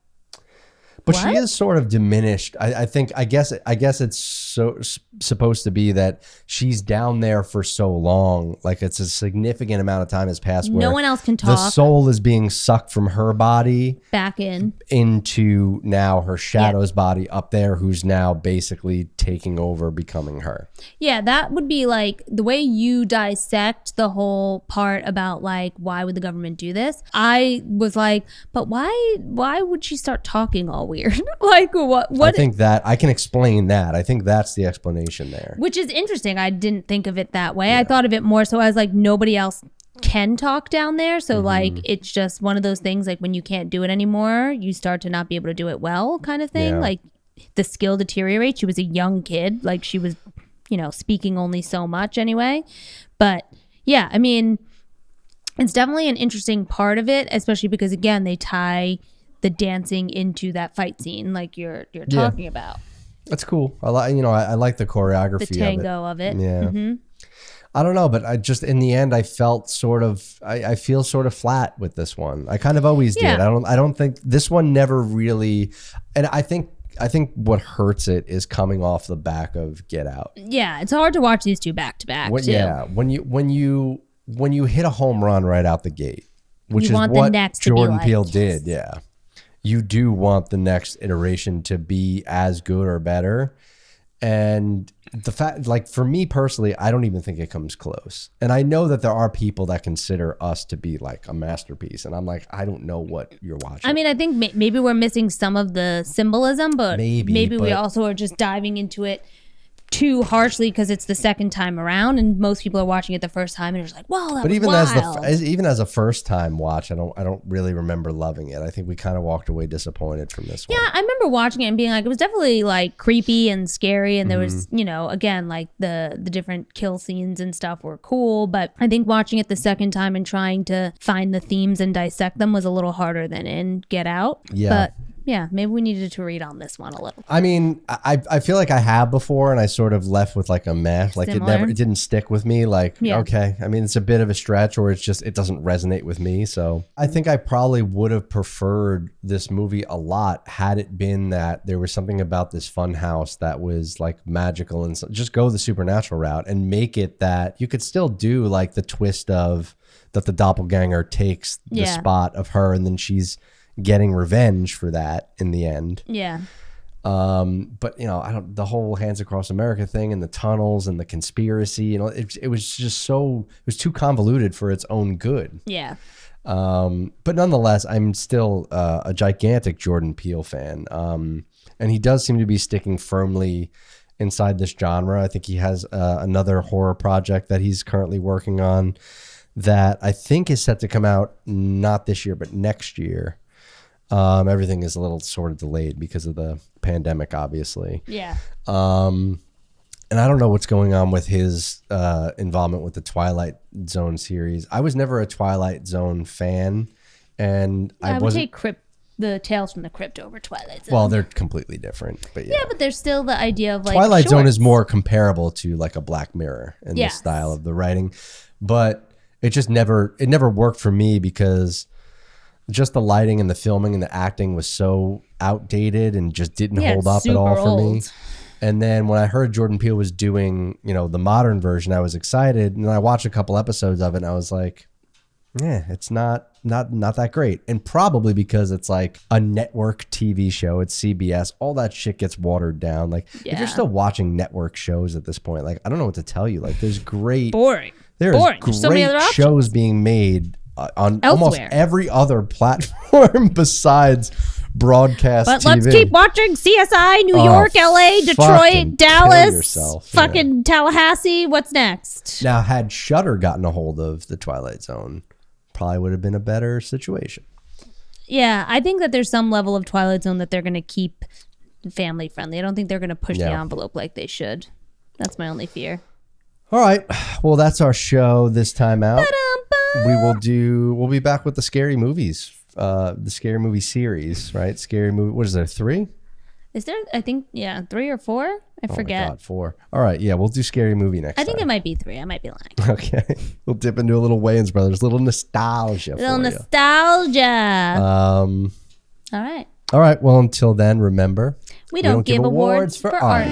but what? She is sort of diminished. I guess it's so supposed to be that she's down there for so long. Like it's a significant amount of time has passed where no one else can talk. The soul is being sucked from her body back into now her shadow's body up there, who's now basically taking over, becoming her. Yeah, that would be like the way you dissect the whole part about like why would the government do this? I was like, but why would she start talking all weird? Like what? I think that I can explain that. I think that's the explanation there. Which is interesting. I didn't think of it that way. Yeah. I thought of it more so as like nobody else can talk down there. So like it's just one of those things like when you can't do it anymore, you start to not be able to do it well kind of thing. Yeah. Like the skill deteriorates. She was a young kid. Like she was, speaking only so much anyway. But yeah, I mean, it's definitely an interesting part of it, especially because again, they tie the dancing into that fight scene like you're talking about. That's cool. I like the choreography, the tango of it. Yeah. I don't know, but I just in the end I felt sort of I feel sort of flat with this one. I kind of always did. I don't think this one never really, and I think what hurts it is coming off the back of Get Out. Yeah, it's hard to watch these two back to back. Yeah, when you hit a home run right out the gate, which is what Jordan Peele did. Yeah. You do want the next iteration to be as good or better. And the fact, like for me personally, I don't even think it comes close. And I know that there are people that consider Us to be like a masterpiece. And I'm like, I don't know what you're watching. I mean, I think maybe we're missing some of the symbolism, but maybe we also are just diving into it too harshly because it's the second time around, and most people are watching it the first time and they're just like, "Whoa, that but was even wild." even as a first time watch, I don't really remember loving it. I think we kind of walked away disappointed from this one. Yeah, I remember watching it and being like, it was definitely like creepy and scary, and there was, again, like the different kill scenes and stuff were cool, but I think watching it the second time and trying to find the themes and dissect them was a little harder than in Get Out. Yeah. But yeah, maybe we needed to read on this one a little. I mean, I feel like I have before, and I sort of left with like a meh. Like Similar. it didn't stick with me. Like, okay, I mean, it's a bit of a stretch, or it doesn't resonate with me. So I think I probably would have preferred this movie a lot had it been that there was something about this fun house that was like magical, and just go the supernatural route and make it that you could still do like the twist of that the doppelganger takes the spot of her, and then she's getting revenge for that in the end. Yeah. But the whole Hands Across America thing and the tunnels and the conspiracy, it was too convoluted for its own good. Yeah. But nonetheless, I'm still a gigantic Jordan Peele fan. And he does seem to be sticking firmly inside this genre. I think he has another horror project that he's currently working on that I think is set to come out not this year, but next year. Everything is a little sort of delayed because of the pandemic, obviously. Yeah. And I don't know what's going on with his involvement with the Twilight Zone series. I was never a Twilight Zone fan, and I would take the Tales from the Crypt over Twilight Zone. Well, they're completely different, but yeah. Yeah, but there's still the idea of like Twilight shorts. Zone is more comparable to like a Black Mirror in the style of the writing, but it just never worked for me because just the lighting and the filming and the acting was so outdated and just didn't hold up at all for me. And then when I heard Jordan Peele was doing, the modern version, I was excited. And then I watched a couple episodes of it and I was like, it's not that great. And probably because it's like a network TV show, it's CBS, all that shit gets watered down. Like if you're still watching network shows at this point, like I don't know what to tell you. Like there's great, boring. There's great so many other shows being made on elsewhere. Almost every other platform besides broadcast But TV. let's keep watching CSI, New York, LA, Detroit, Dallas, fucking Tallahassee. What's next? Now, had Shudder gotten a hold of the Twilight Zone, probably would have been a better situation. Yeah, I think that there's some level of Twilight Zone that they're going to keep family friendly. I don't think they're going to push the envelope like they should. That's my only fear. All right. Well, that's our show this time out. We'll be back with the scary movies, the scary movie series, right? Scary movie. What is there? 3? Is there? I think 3 or 4. I forget. Oh my God, 4. All right. Yeah, we'll do scary movie next time. I think it might be 3. I might be lying. Okay. We'll dip into a little Wayans Brothers, a little nostalgia. Nostalgia. All right. Well, until then, remember, we don't give awards for art.